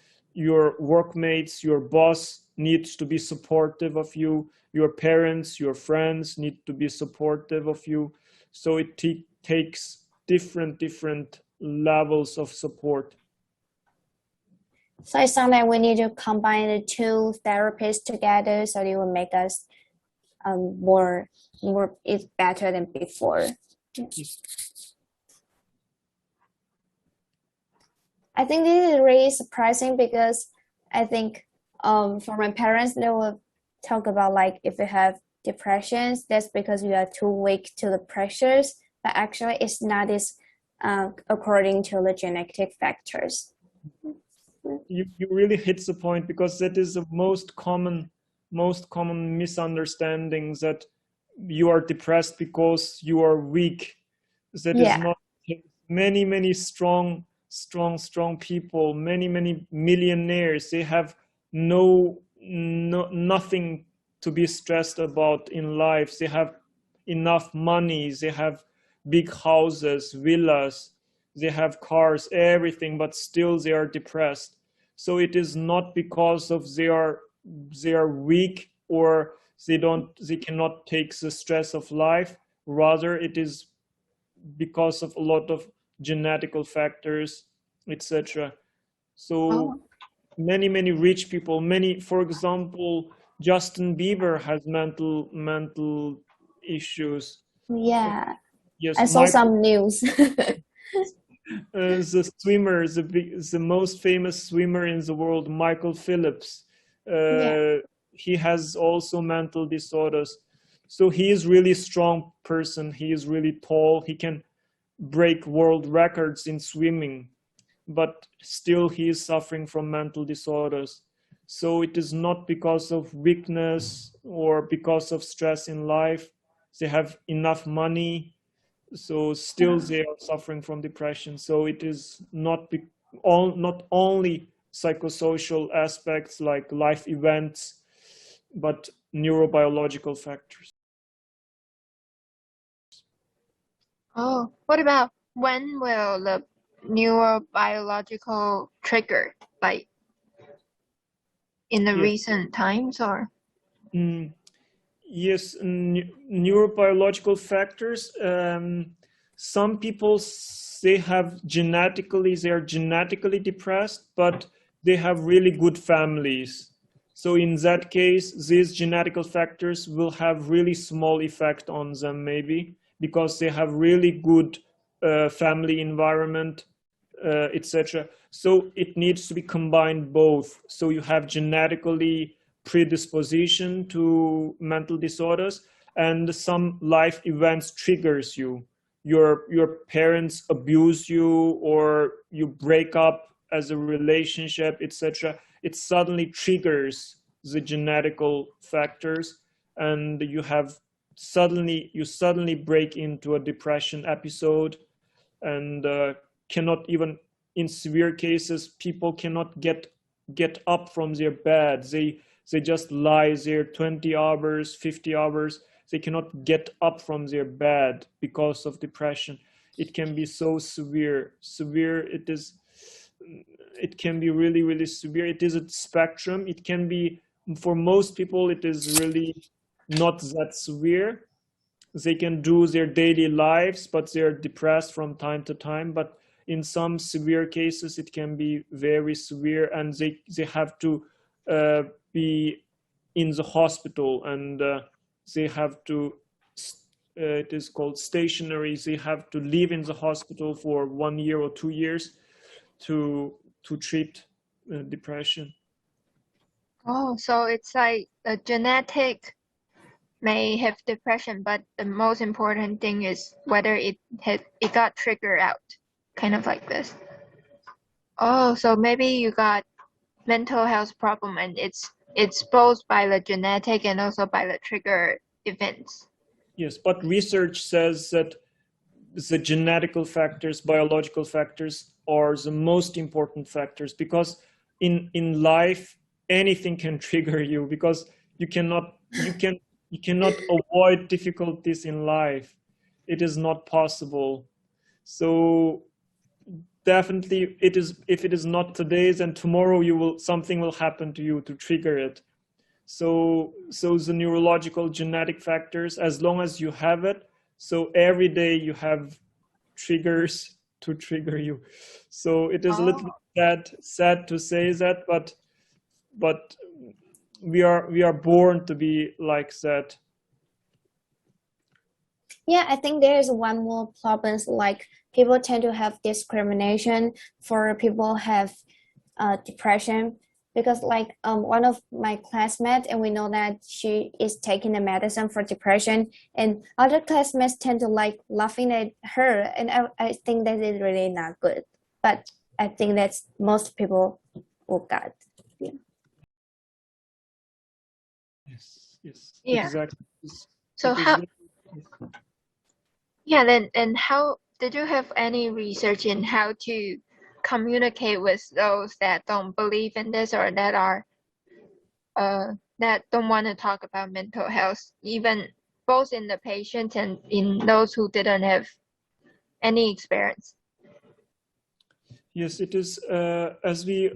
Speaker 4: workmates, your boss needs to be supportive of you. Your parents, your friends need to be supportive of you. So it takes different levels of support.
Speaker 2: So it sounds like we need to combine the two therapists together, so it will make us more it's better than before. I think this is really surprising, because I think for my parents, they will talk about like if you have depressions, that's because you are too weak to the pressures, but actually it's not this according to the genetic factors.
Speaker 4: You really hit the point, because that is the most common misunderstandings, that you are depressed because you are weak. That is not. Many strong people, many millionaires, they have nothing to be stressed about in life. They have enough money, they have big houses, villas, they have cars, everything, but still they are depressed. So it is not because of they are weak, or they cannot take the stress of life. Rather, it is because of a lot of genetical factors, etc. So many rich people, for example, Justin Bieber has mental issues.
Speaker 2: Yeah.
Speaker 4: Yes,
Speaker 2: I saw some news.
Speaker 4: The swimmer, the most famous swimmer in the world, Michael Phelps, he has also mental disorders. So he is really strong person. He is really tall. He can break world records in swimming, but still he is suffering from mental disorders. So it is not because of weakness or because of stress in life. They have enough money, so still they are suffering from depression. So it is not only psychosocial aspects like life events, but neurobiological factors.
Speaker 3: Oh, what about when will the neurobiological trigger, like in the recent times, or?
Speaker 4: Yes, neurobiological factors. Some people they are genetically depressed, but they have really good families. So in that case, these genetical factors will have really small effect on them, maybe because they have really good family environment, etc. So it needs to be combined both. So you have genetically predisposition to mental disorders, and some life events triggers you. Your parents abuse you, or you break up as a relationship, etc. It suddenly triggers the genetical factors, and you suddenly break into a depression episode, and cannot even, in severe cases, people cannot get up from their bed. They just lie there 20 hours, 50 hours. They cannot get up from their bed because of depression. It can be so severe. It can be really severe. It is a spectrum. It can be, for most people, it is really not that severe. They can do their daily lives, but they're depressed from time to time. But in some severe cases, it can be very severe, and they have to be in the hospital, and they have to, it is called stationary, they have to live in the hospital for 1 year or 2 years to treat depression.
Speaker 3: Oh, so it's like a genetic may have depression, but the most important thing is whether it got triggered out, kind of like this. Oh, so maybe you got mental health problem, and it's both by the genetic and also by the trigger events.
Speaker 4: Yes, but research says that the genetical factors, biological factors are the most important factors, because in life anything can trigger you, because you cannot avoid difficulties in life. It is not possible. So definitely it is, if it is not today, then tomorrow something will happen to you to trigger it. So the neurological genetic factors, as long as you have it, so every day you have triggers to trigger you. So it is a little bit sad to say that, but we are born to be like that.
Speaker 2: Yeah, I think there is one more problem, like people tend to have discrimination for people have depression, because like one of my classmates, and we know that she is taking the medicine for depression, and other classmates tend to like laughing at her, and I think that is really not good. But I think that's most people will got. Yeah.
Speaker 4: Yes,
Speaker 3: Yeah.
Speaker 4: exactly.
Speaker 3: So how? Yeah, then, and how did you have any research in how to communicate with those that don't believe in this, or that are that don't want to talk about mental health, even both in the patient and in those who didn't have any experience?
Speaker 4: Yes, it is, as we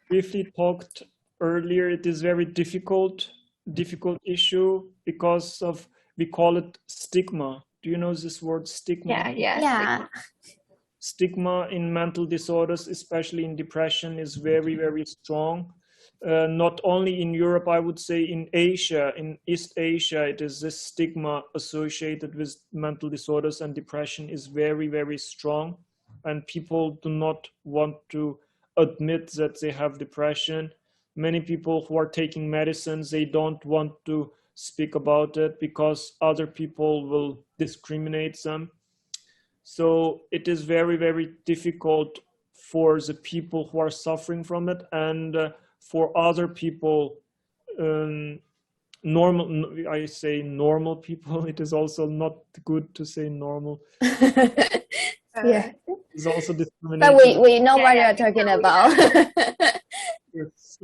Speaker 4: briefly talked earlier, it is very difficult issue because of, we call it stigma. Do you know this word, stigma?
Speaker 3: Yeah.
Speaker 4: Stigma in mental disorders, especially in depression, is very, very strong. Not only in Europe, I would say in Asia, in East Asia, it is this stigma associated with mental disorders and depression is very, very strong. And people do not want to admit that they have depression. Many people who are taking medicines, they don't want to speak about it because other people will discriminate them. So it is very, very difficult for the people who are suffering from it, and for other people, I say normal people, it is also not good to say normal.
Speaker 2: Yeah.
Speaker 4: It's also discrimination.
Speaker 2: But we know what you're talking about.
Speaker 4: Yes,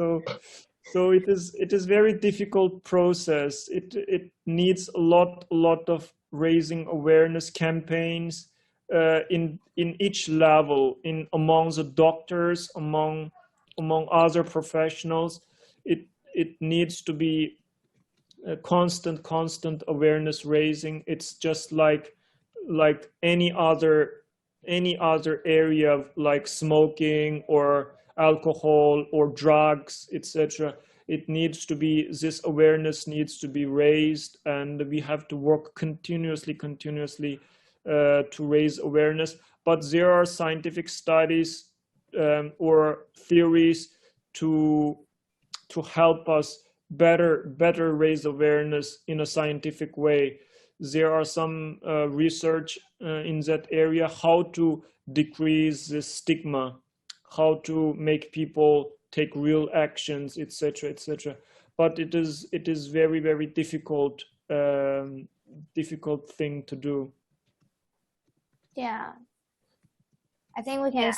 Speaker 4: so it is very difficult process. It needs a lot of raising awareness campaigns in each level, among the doctors, among other professionals. It needs to be a constant awareness raising. It's just like any other area of like smoking or alcohol or drugs, etc. It needs to be, this awareness needs to be raised, and we have to work continuously to raise awareness. But there are scientific studies or theories to help us better raise awareness in a scientific way. There are some research in that area, how to decrease the stigma, how to make people take real actions, etc., etc. But it is very, very difficult thing to do.
Speaker 2: Yeah, I think we can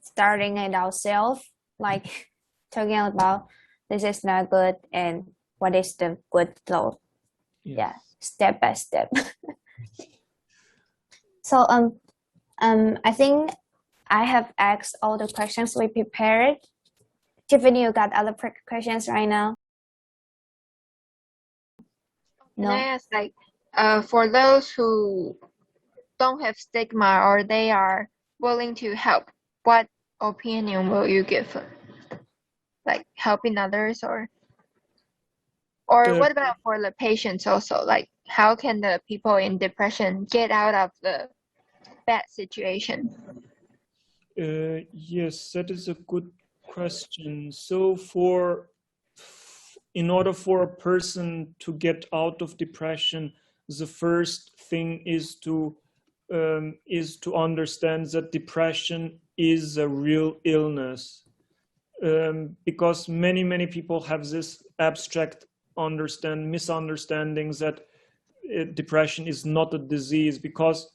Speaker 2: starting it ourselves, like talking about this is not good and what is the good though.
Speaker 4: Yes.
Speaker 2: Yeah, step by step. So I think I have asked all the questions we prepared. Tiffany, you got other questions right now?
Speaker 3: Can I ask, like, for those who don't have stigma or they are willing to help, what opinion will you give? Like helping others or? Or what about for the patients also? Like, how can the people in depression get out of the bad situation?
Speaker 4: Yes, that is a good question. So in order for a person to get out of depression, the first thing is to understand that depression is a real illness. Because many people have this abstract misunderstandings that depression is not a disease, because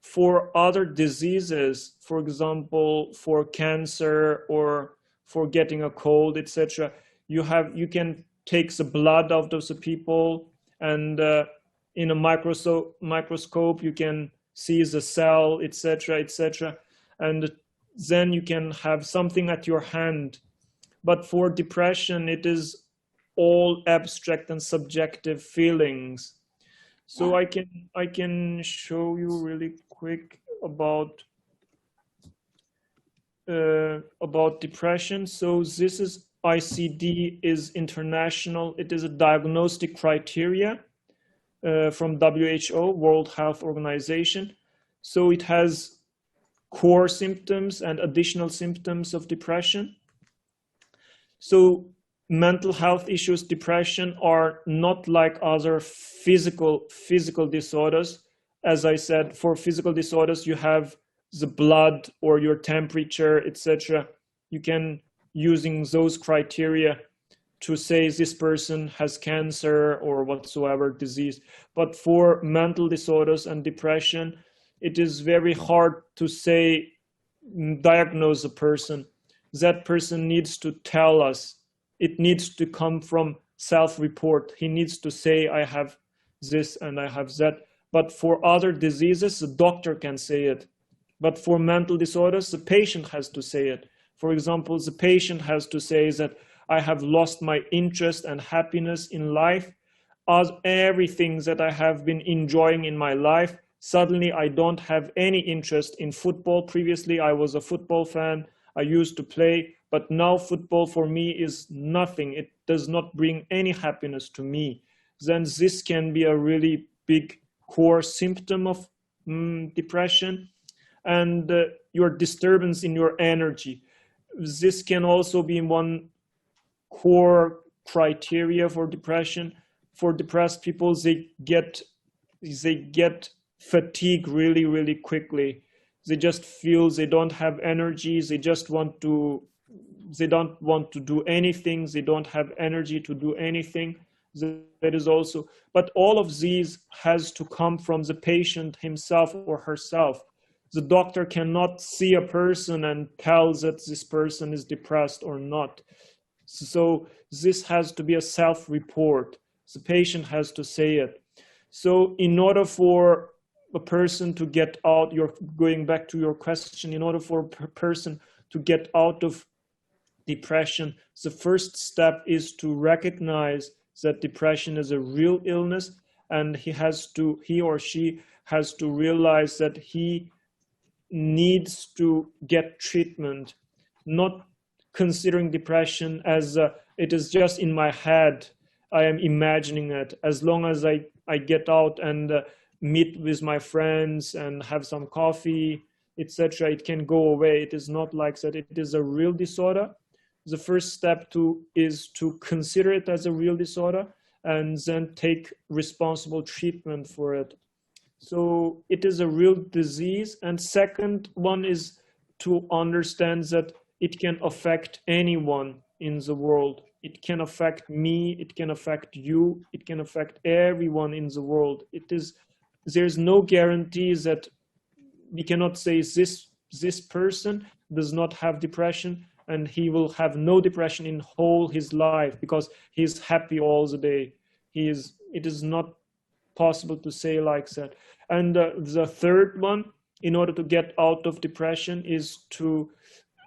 Speaker 4: for other diseases, for example, for cancer or for getting a cold, etc., you can take the blood of those people, and in a microscope you can see the cell, etc., and then you can have something at your hand. But for depression, it is all abstract and subjective feelings. So I can show you really quick about depression. So this is ICD is international. It is a diagnostic criteria from WHO, World Health Organization. So it has core symptoms and additional symptoms of depression. So mental health issues, depression, are not like other physical disorders. As I said, for physical disorders, you have the blood or your temperature, etc. You can, using those criteria, to say this person has cancer or whatsoever disease. But for mental disorders and depression, it is very hard to say, diagnose a person. That person needs to tell us. It needs to come from self-report. He needs to say, I have this and I have that. But for other diseases, the doctor can say it. But for mental disorders, the patient has to say it. For example, the patient has to say that I have lost my interest and happiness in life. As everything that I have been enjoying in my life, suddenly I don't have any interest in football. Previously, I was a football fan. I used to play, but now football for me is nothing. It does not bring any happiness to me. Then this can be a really big core symptom of depression. And your disturbance in your energy. This can also be one core criteria for depression. For depressed people, they get fatigue really quickly. They just feel they don't have energy. They don't want to do anything. They don't have energy to do anything. That is also, but all of these has to come from the patient himself or herself. The doctor cannot see a person and tell that this person is depressed or not. So this has to be a self-report. The patient has to say it. So in order for a person to get out, going back to your question, in order for a person to get out of depression, the first step is to recognize that depression is a real illness, and he or she has to realize that he needs to get treatment, not considering depression as it is just in my head, I am imagining it. As long as I get out and meet with my friends and have some coffee, etc., it can go away. It is not like that. It is a real disorder. The first step is to consider it as a real disorder and then take responsible treatment for it. So it is a real disease. And second one is to understand that it can affect anyone in the world. It can affect me, it can affect you, it can affect everyone in the world. There's no guarantee that we cannot say this person does not have depression and he will have no depression in whole his life because he's happy all the day. It is not possible to say like that. And the third one, in order to get out of depression, is to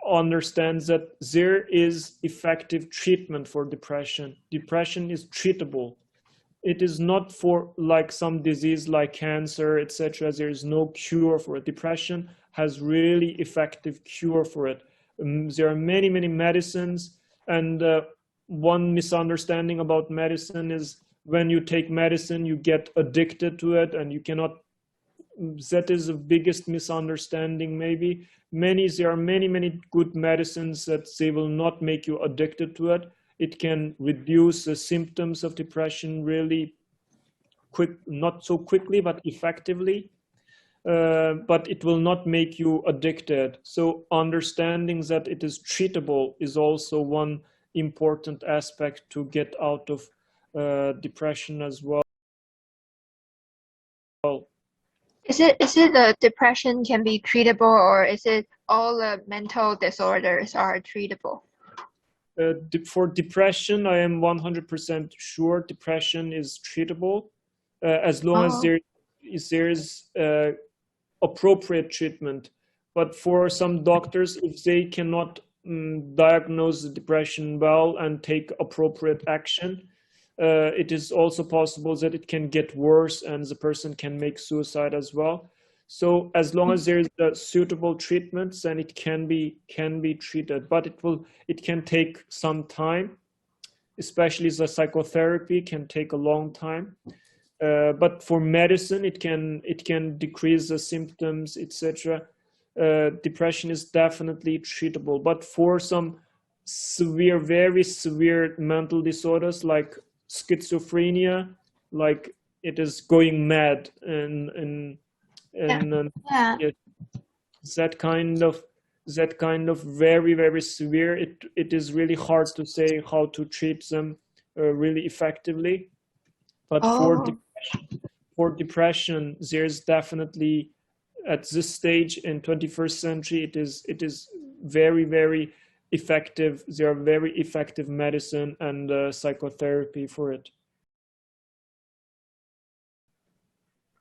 Speaker 4: understand that there is effective treatment for depression. Depression is treatable. It is not for like some disease like cancer, etc. There is no cure for it. Depression has really effective cure for it. There are many medicines, and one misunderstanding about medicine is when you take medicine, you get addicted to it and you cannot. That is the biggest misunderstanding maybe. There are many good medicines that they will not make you addicted to it. It can reduce the symptoms of depression really not so quickly, but effectively. But it will not make you addicted. So understanding that it is treatable is also one important aspect to get out of depression as well.
Speaker 3: Is it the depression can be treatable, or is it all the mental disorders are treatable?
Speaker 4: For depression, I am 100% sure depression is treatable as long as there is appropriate treatment. But for some doctors, if they cannot diagnose the depression well and take appropriate action, it is also possible that it can get worse and the person can make suicide as well. So as long as there is a suitable treatment, then it can be treated, but it can take some time, especially the psychotherapy can take a long time. But for medicine, it can decrease the symptoms, etc. Depression is definitely treatable, but for some very severe mental disorders like schizophrenia, like it is going mad and that kind of very severe, it is really hard to say how to treat them really effectively. But for depression, there's definitely, at this stage in 21st century, it is very effective. There are very effective medicine and psychotherapy for it.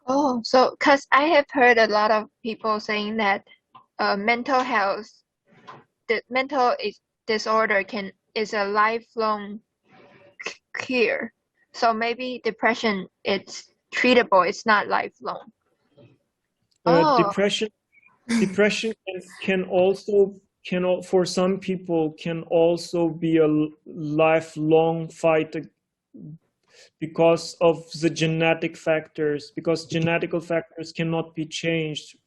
Speaker 3: Oh, so because I have heard a lot of people saying that mental health, the mental disorder is a lifelong cure. So maybe depression, it's treatable, it's not lifelong.
Speaker 4: Depression can also, for some people, can also be a lifelong fight because of the genetic factors, because genetic factors cannot be changed.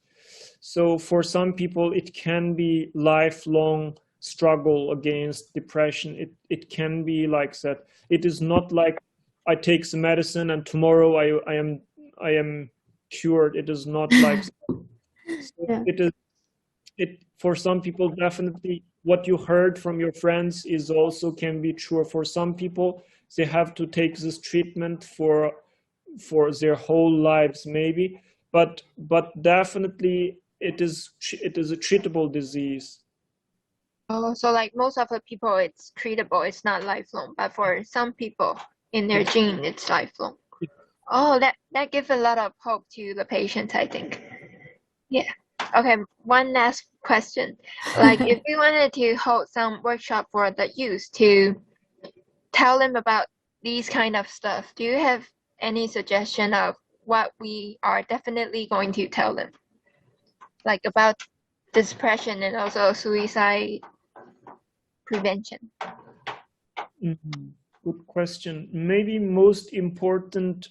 Speaker 4: So for some people, it can be lifelong struggle against depression. It can be like that. It is not like I take the medicine and tomorrow I am cured. It is not like that. So it for some people, definitely what you heard from your friends is also can be true. For some people, they have to take this treatment for their whole lives maybe, but definitely it is a treatable disease.
Speaker 3: Oh, so like most of the people, it's treatable, it's not lifelong, but for some people in their gene, it's lifelong. Oh, that gives a lot of hope to the patients, I think. Yeah. Okay, one last question. Like if you wanted to hold some workshop for the youth to tell them about these kind of stuff, do you have any suggestion of what we are definitely going to tell them? Like about depression and also suicide prevention?
Speaker 4: Good question. Maybe most important,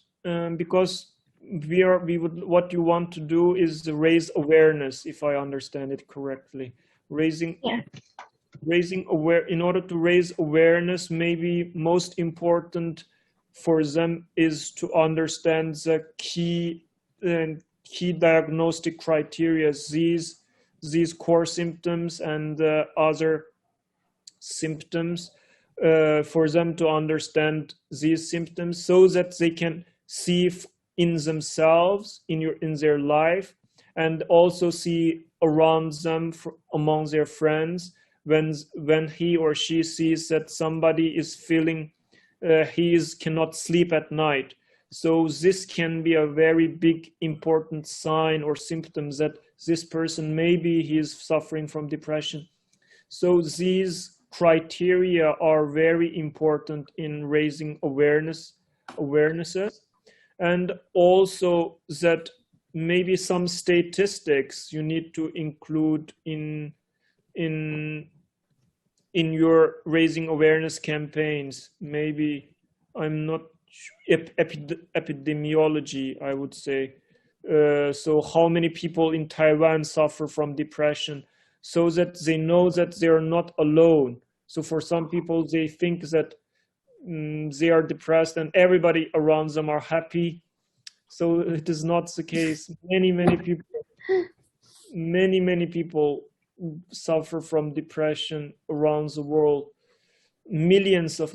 Speaker 4: because what you want to do is to raise awareness, if I understand it correctly. In order to raise awareness, maybe most important for them is to understand the key diagnostic criteria, these core symptoms and other symptoms, for them to understand these symptoms so that they can see in themselves, in their life, and also see around them among their friends when he or she sees that somebody is feeling cannot sleep at night. So this can be a very big important sign or symptom that this person maybe he is suffering from depression. So these criteria are very important in raising awarenesses, and also that maybe some statistics you need to include in in your raising awareness campaigns, maybe, I'm not epidemiology, I would say. So how many people in Taiwan suffer from depression, so that they know that they are not alone. So for some people, they think that they are depressed and everybody around them are happy. So it is not the case. Many people suffer from depression around the world. Millions of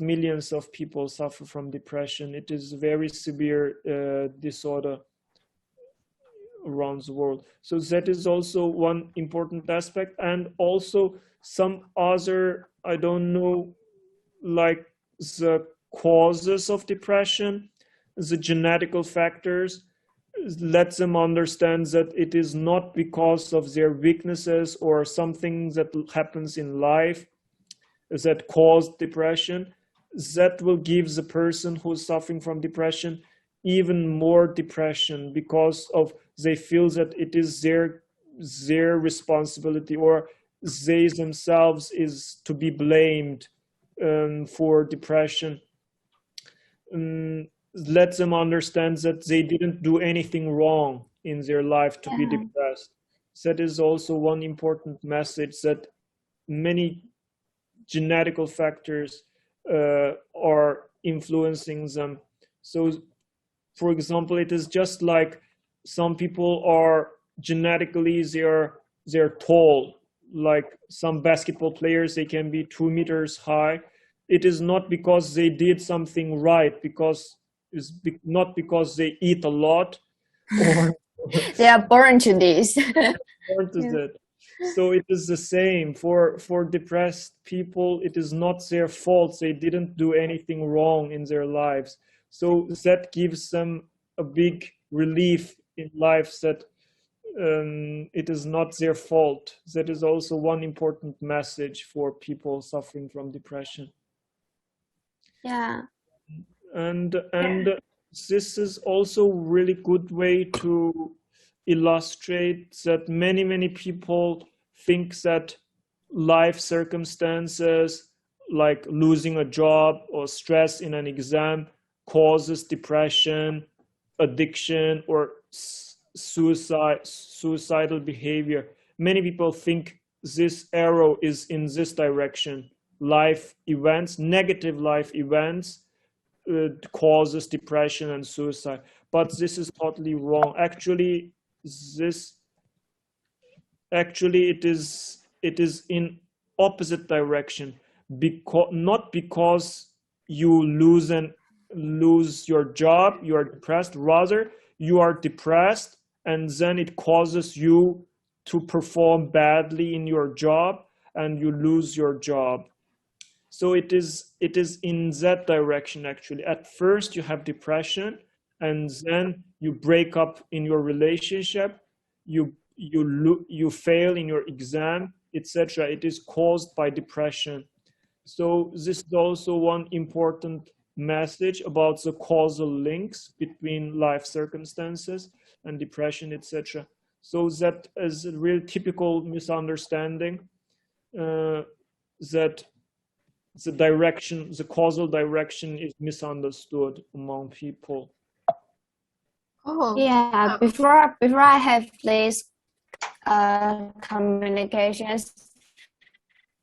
Speaker 4: people suffer from depression. It is a very severe disorder around the world. So that is also one important aspect. And also some other, I don't know, like the causes of depression, the genetical factors, let them understand that it is not because of their weaknesses or something that happens in life that caused depression. That will give the person who's suffering from depression even more depression, because of they feel that it is their responsibility, or they themselves is to be blamed for depression. Let them understand that they didn't do anything wrong in their life to be depressed. That is also one important message, that many genetical factors are influencing them. So, for example, it is just like some people are genetically, they're tall, like some basketball players, they can be 2 meters high. It is not because they did something right, because it's not because they eat a lot, or
Speaker 2: they are born to this.
Speaker 4: born to that. So it is the same for depressed people. It is not their fault. They didn't do anything wrong in their lives. So that gives them a big relief in life, that it is not their fault. That is also one important message for people suffering from depression.
Speaker 2: Yeah.
Speaker 4: And this is also a really good way to illustrate that many people think that life circumstances like losing a job or stress in an exam causes depression, addiction, or suicidal behavior. Many people think this arrow is in this direction. Life events, negative life events, causes depression and suicide. But this is totally wrong. Actually, it is in opposite direction. Not because you lose your job, you are depressed. Rather, you are depressed, and then it causes you to perform badly in your job, and you lose your job. So it is in that direction. Actually, at first you have depression, and then you break up in your relationship, you fail in your exam, etc. It is caused by depression. So this is also one important message about the causal links between life circumstances and depression, etc. So that is a real typical misunderstanding, that the causal direction is misunderstood among people.
Speaker 3: Oh
Speaker 2: yeah. Before I have this communications,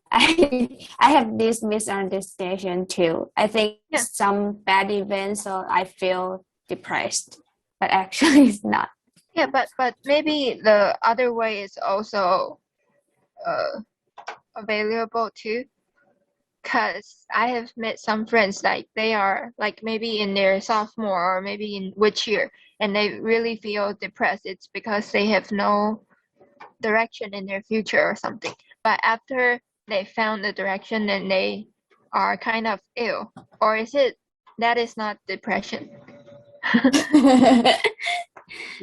Speaker 2: I have this misunderstanding too. I think some bad events, so I feel depressed, but actually it's not.
Speaker 3: Yeah, but maybe the other way is also available too. Because I have met some friends, like they are like maybe in their sophomore or maybe in which year, and they really feel depressed. It's because they have no direction in their future or something. But after they found the direction, then they are kind of ill. Or is it that is not depression?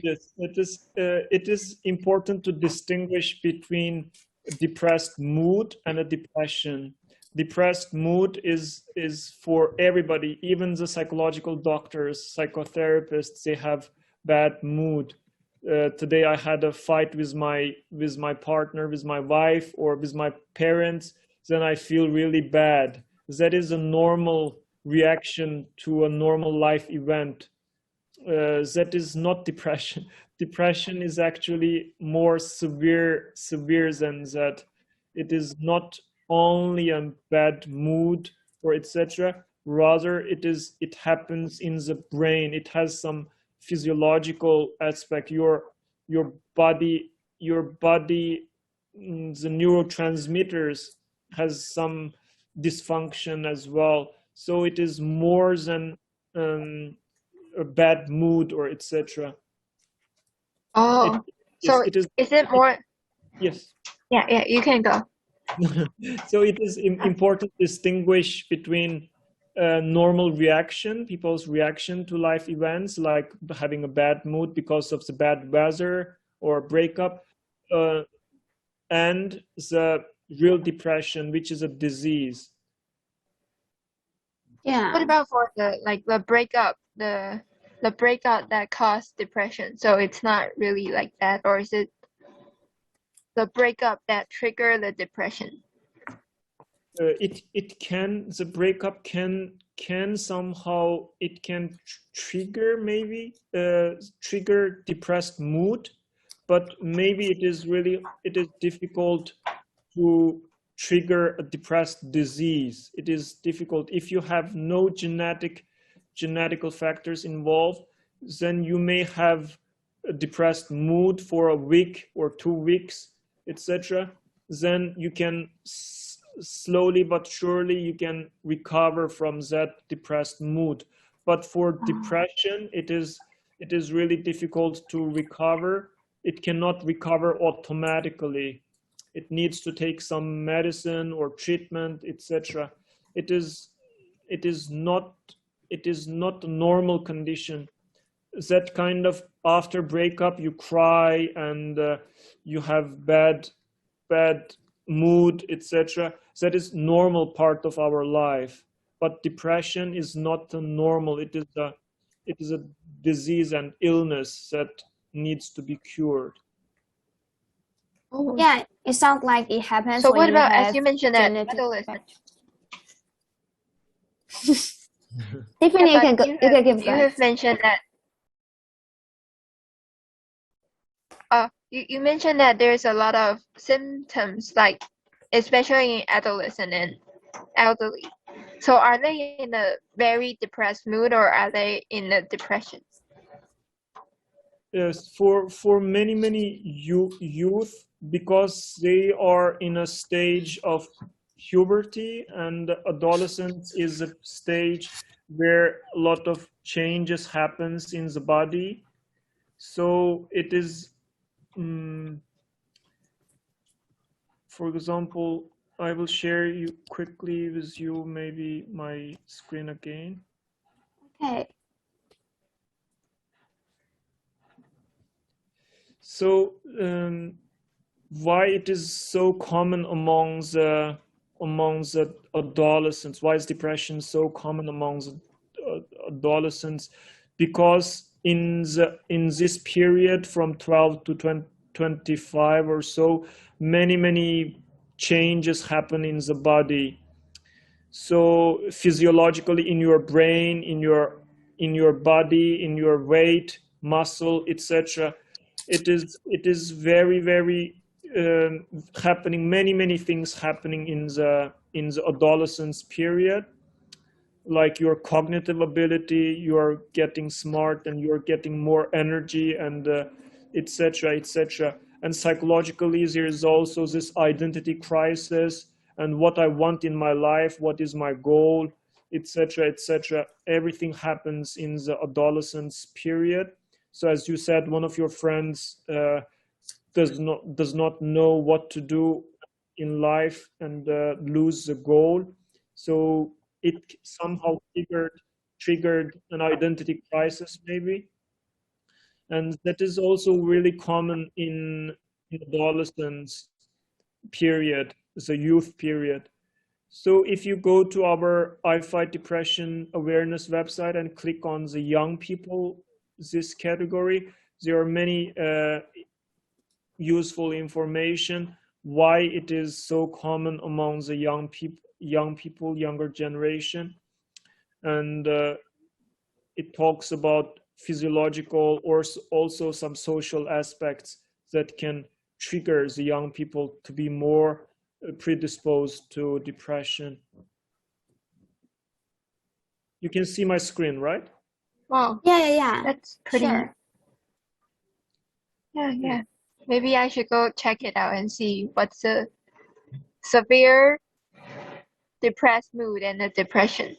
Speaker 4: Yes, it is important to distinguish between depressed mood and a depression. Depressed mood is for everybody, even the psychological doctors, psychotherapists, they have bad mood. Today I had a fight with my partner, with my wife, or with my parents. then I feel really bad. That is a normal reaction to a normal life event. That is not depression. Depression is actually more severe than that. It is not only a bad mood or etc. Rather, it happens in the brain. It has some physiological aspect. Your body, the neurotransmitters has some dysfunction as well. So it is more than a bad mood or etc.
Speaker 3: Oh, is it more?
Speaker 4: Yes.
Speaker 3: Yeah, you can go.
Speaker 4: So it is important to distinguish between normal reaction, people's reaction to life events, like having a bad mood because of the bad weather or breakup, and the real depression, which is a disease.
Speaker 2: Yeah.
Speaker 3: What about for the breakup, the breakup that caused depression? So it's not really like that, or is it the breakup that trigger the depression?
Speaker 4: The breakup can somehow, it can trigger maybe trigger depressed mood, but maybe it is difficult to trigger a depressed disease. It is difficult if you have no genetical factors involved. Then you may have a depressed mood for a week or 2 weeks, etc. Then you can slowly but surely you can recover from that depressed mood. But for depression, it is really difficult to recover. It cannot recover automatically. It needs to take some medicine or treatment, etc. It is not a normal condition. That kind of after breakup you cry and you have bad mood, etc. That is normal part of our life. But depression is not a normal. It is a disease and illness that needs to be cured.
Speaker 3: Oh.
Speaker 2: Yeah, it sounds like it happens.
Speaker 3: So
Speaker 2: when
Speaker 3: what
Speaker 2: you
Speaker 3: about,
Speaker 2: have
Speaker 3: as you mentioned, that
Speaker 2: genetic
Speaker 3: adolescent?
Speaker 2: Tiffany,
Speaker 3: Yeah,
Speaker 2: you can give
Speaker 3: you have mentioned that. You mentioned that there's a lot of symptoms, like especially in adolescent and elderly. So are they in a very depressed mood, or are they in a depression?
Speaker 4: Yes, for many youth, because they are in a stage of puberty, and adolescence is a stage where a lot of changes happens in the body. So it is, for example, I will share you quickly with you maybe my screen again.
Speaker 2: Okay.
Speaker 4: So why it is so common among the adolescents? Why is depression so common among the adolescents? Because in this period from 12 to 25 or so, many changes happen in the body. So physiologically, in your brain, in your body, in your weight, muscle, etc. It is very happening, many things happening in the adolescence period, like your cognitive ability, you're getting smart and you're getting more energy, and etc. And psychologically, there is also this identity crisis and what I want in my life, what is my goal, etc. Everything happens in the adolescence period. So as you said, one of your friends does not know what to do in life and lose the goal. So it somehow triggered an identity crisis maybe. And that is also really common in adolescence period, the youth period. So if you go to our I Fight Depression awareness website and click on the young people, this category, there are many useful information. why it is so common among the young people, younger generation. And it talks about physiological or also some social aspects that can trigger the young people to be more predisposed to depression. You can see my screen, right?
Speaker 3: Wow.
Speaker 2: Yeah.
Speaker 3: That's pretty.
Speaker 2: Sure.
Speaker 3: Yeah. Maybe I should go check it out and see what's the severe depressed mood and the depression.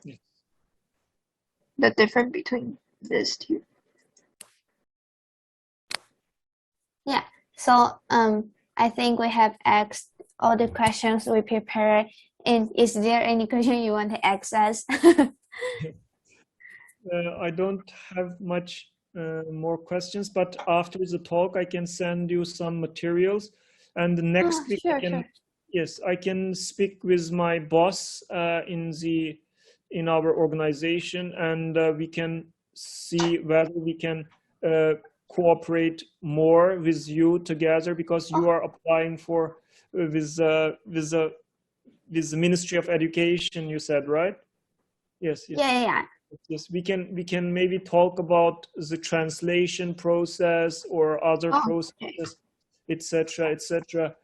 Speaker 4: Yes.
Speaker 3: The difference between these two.
Speaker 2: Yeah. So I think we have asked all the questions we prepared. And is there any question you want to ask us?
Speaker 4: I don't have much more questions, but after the talk, I can send you some materials. And the next week,
Speaker 2: Sure.
Speaker 4: Yes, I can speak with my boss in our organization, and we can see whether we can cooperate more with you together, because you are applying for with the Ministry of Education, you said, right? Yes.
Speaker 2: Yeah.
Speaker 4: Yes, we can maybe talk about the translation process or other processes, etc.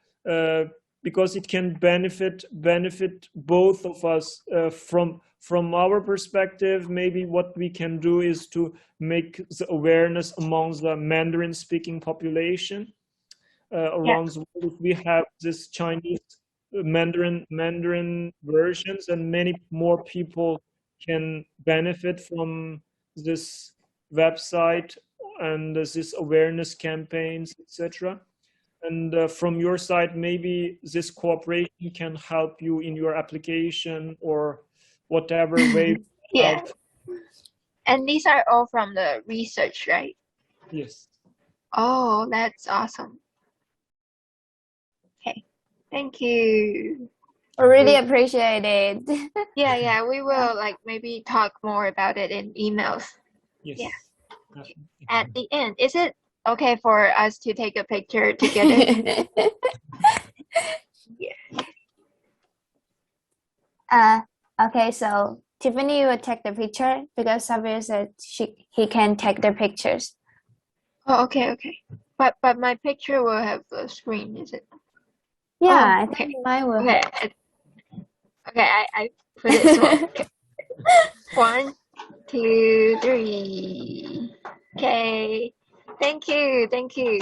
Speaker 4: Because it can benefit both of us. From our perspective, maybe what we can do is to make the awareness among the Mandarin-speaking population around the world. We have this Chinese Mandarin versions, and many more people can benefit from this website and this awareness campaigns, etc. And from your side, maybe this cooperation can help you in your application or whatever way.
Speaker 3: Yeah. And these are all from the research, right?
Speaker 4: Yes.
Speaker 3: Oh, that's awesome. Okay. Thank you.
Speaker 2: I really appreciate it.
Speaker 3: Yeah, we will maybe talk more about it in emails.
Speaker 4: Yes.
Speaker 3: Yeah.
Speaker 4: Definitely.
Speaker 3: At the end, is it okay for us to take a picture together?
Speaker 2: Okay, so Tiffany will take the picture because Xavier said he can take the pictures.
Speaker 3: Oh, okay. But my picture will have the screen, is it?
Speaker 2: Yeah,
Speaker 3: Oh,
Speaker 2: I think mine will.
Speaker 3: Okay, I put it small. 1, 2, 3. Okay. Thank you.
Speaker 2: Thank you.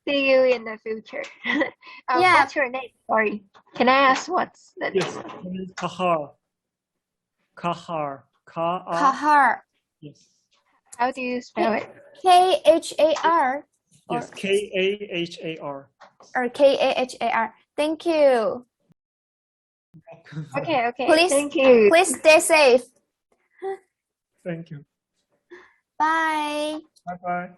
Speaker 3: See you in the future.
Speaker 2: Yeah.
Speaker 3: What's your name? Sorry. Can I ask what's the name?
Speaker 4: Yes, my name is Kahar. Kahar.
Speaker 2: Kahar.
Speaker 4: Yes.
Speaker 3: How do you spell it?
Speaker 2: Khar.
Speaker 4: Yes, Kahar.
Speaker 2: Or Khar. Thank you.
Speaker 3: Okay.
Speaker 2: Please,
Speaker 3: thank you.
Speaker 2: Please stay safe.
Speaker 4: Thank you.
Speaker 2: Bye.
Speaker 4: Bye-bye.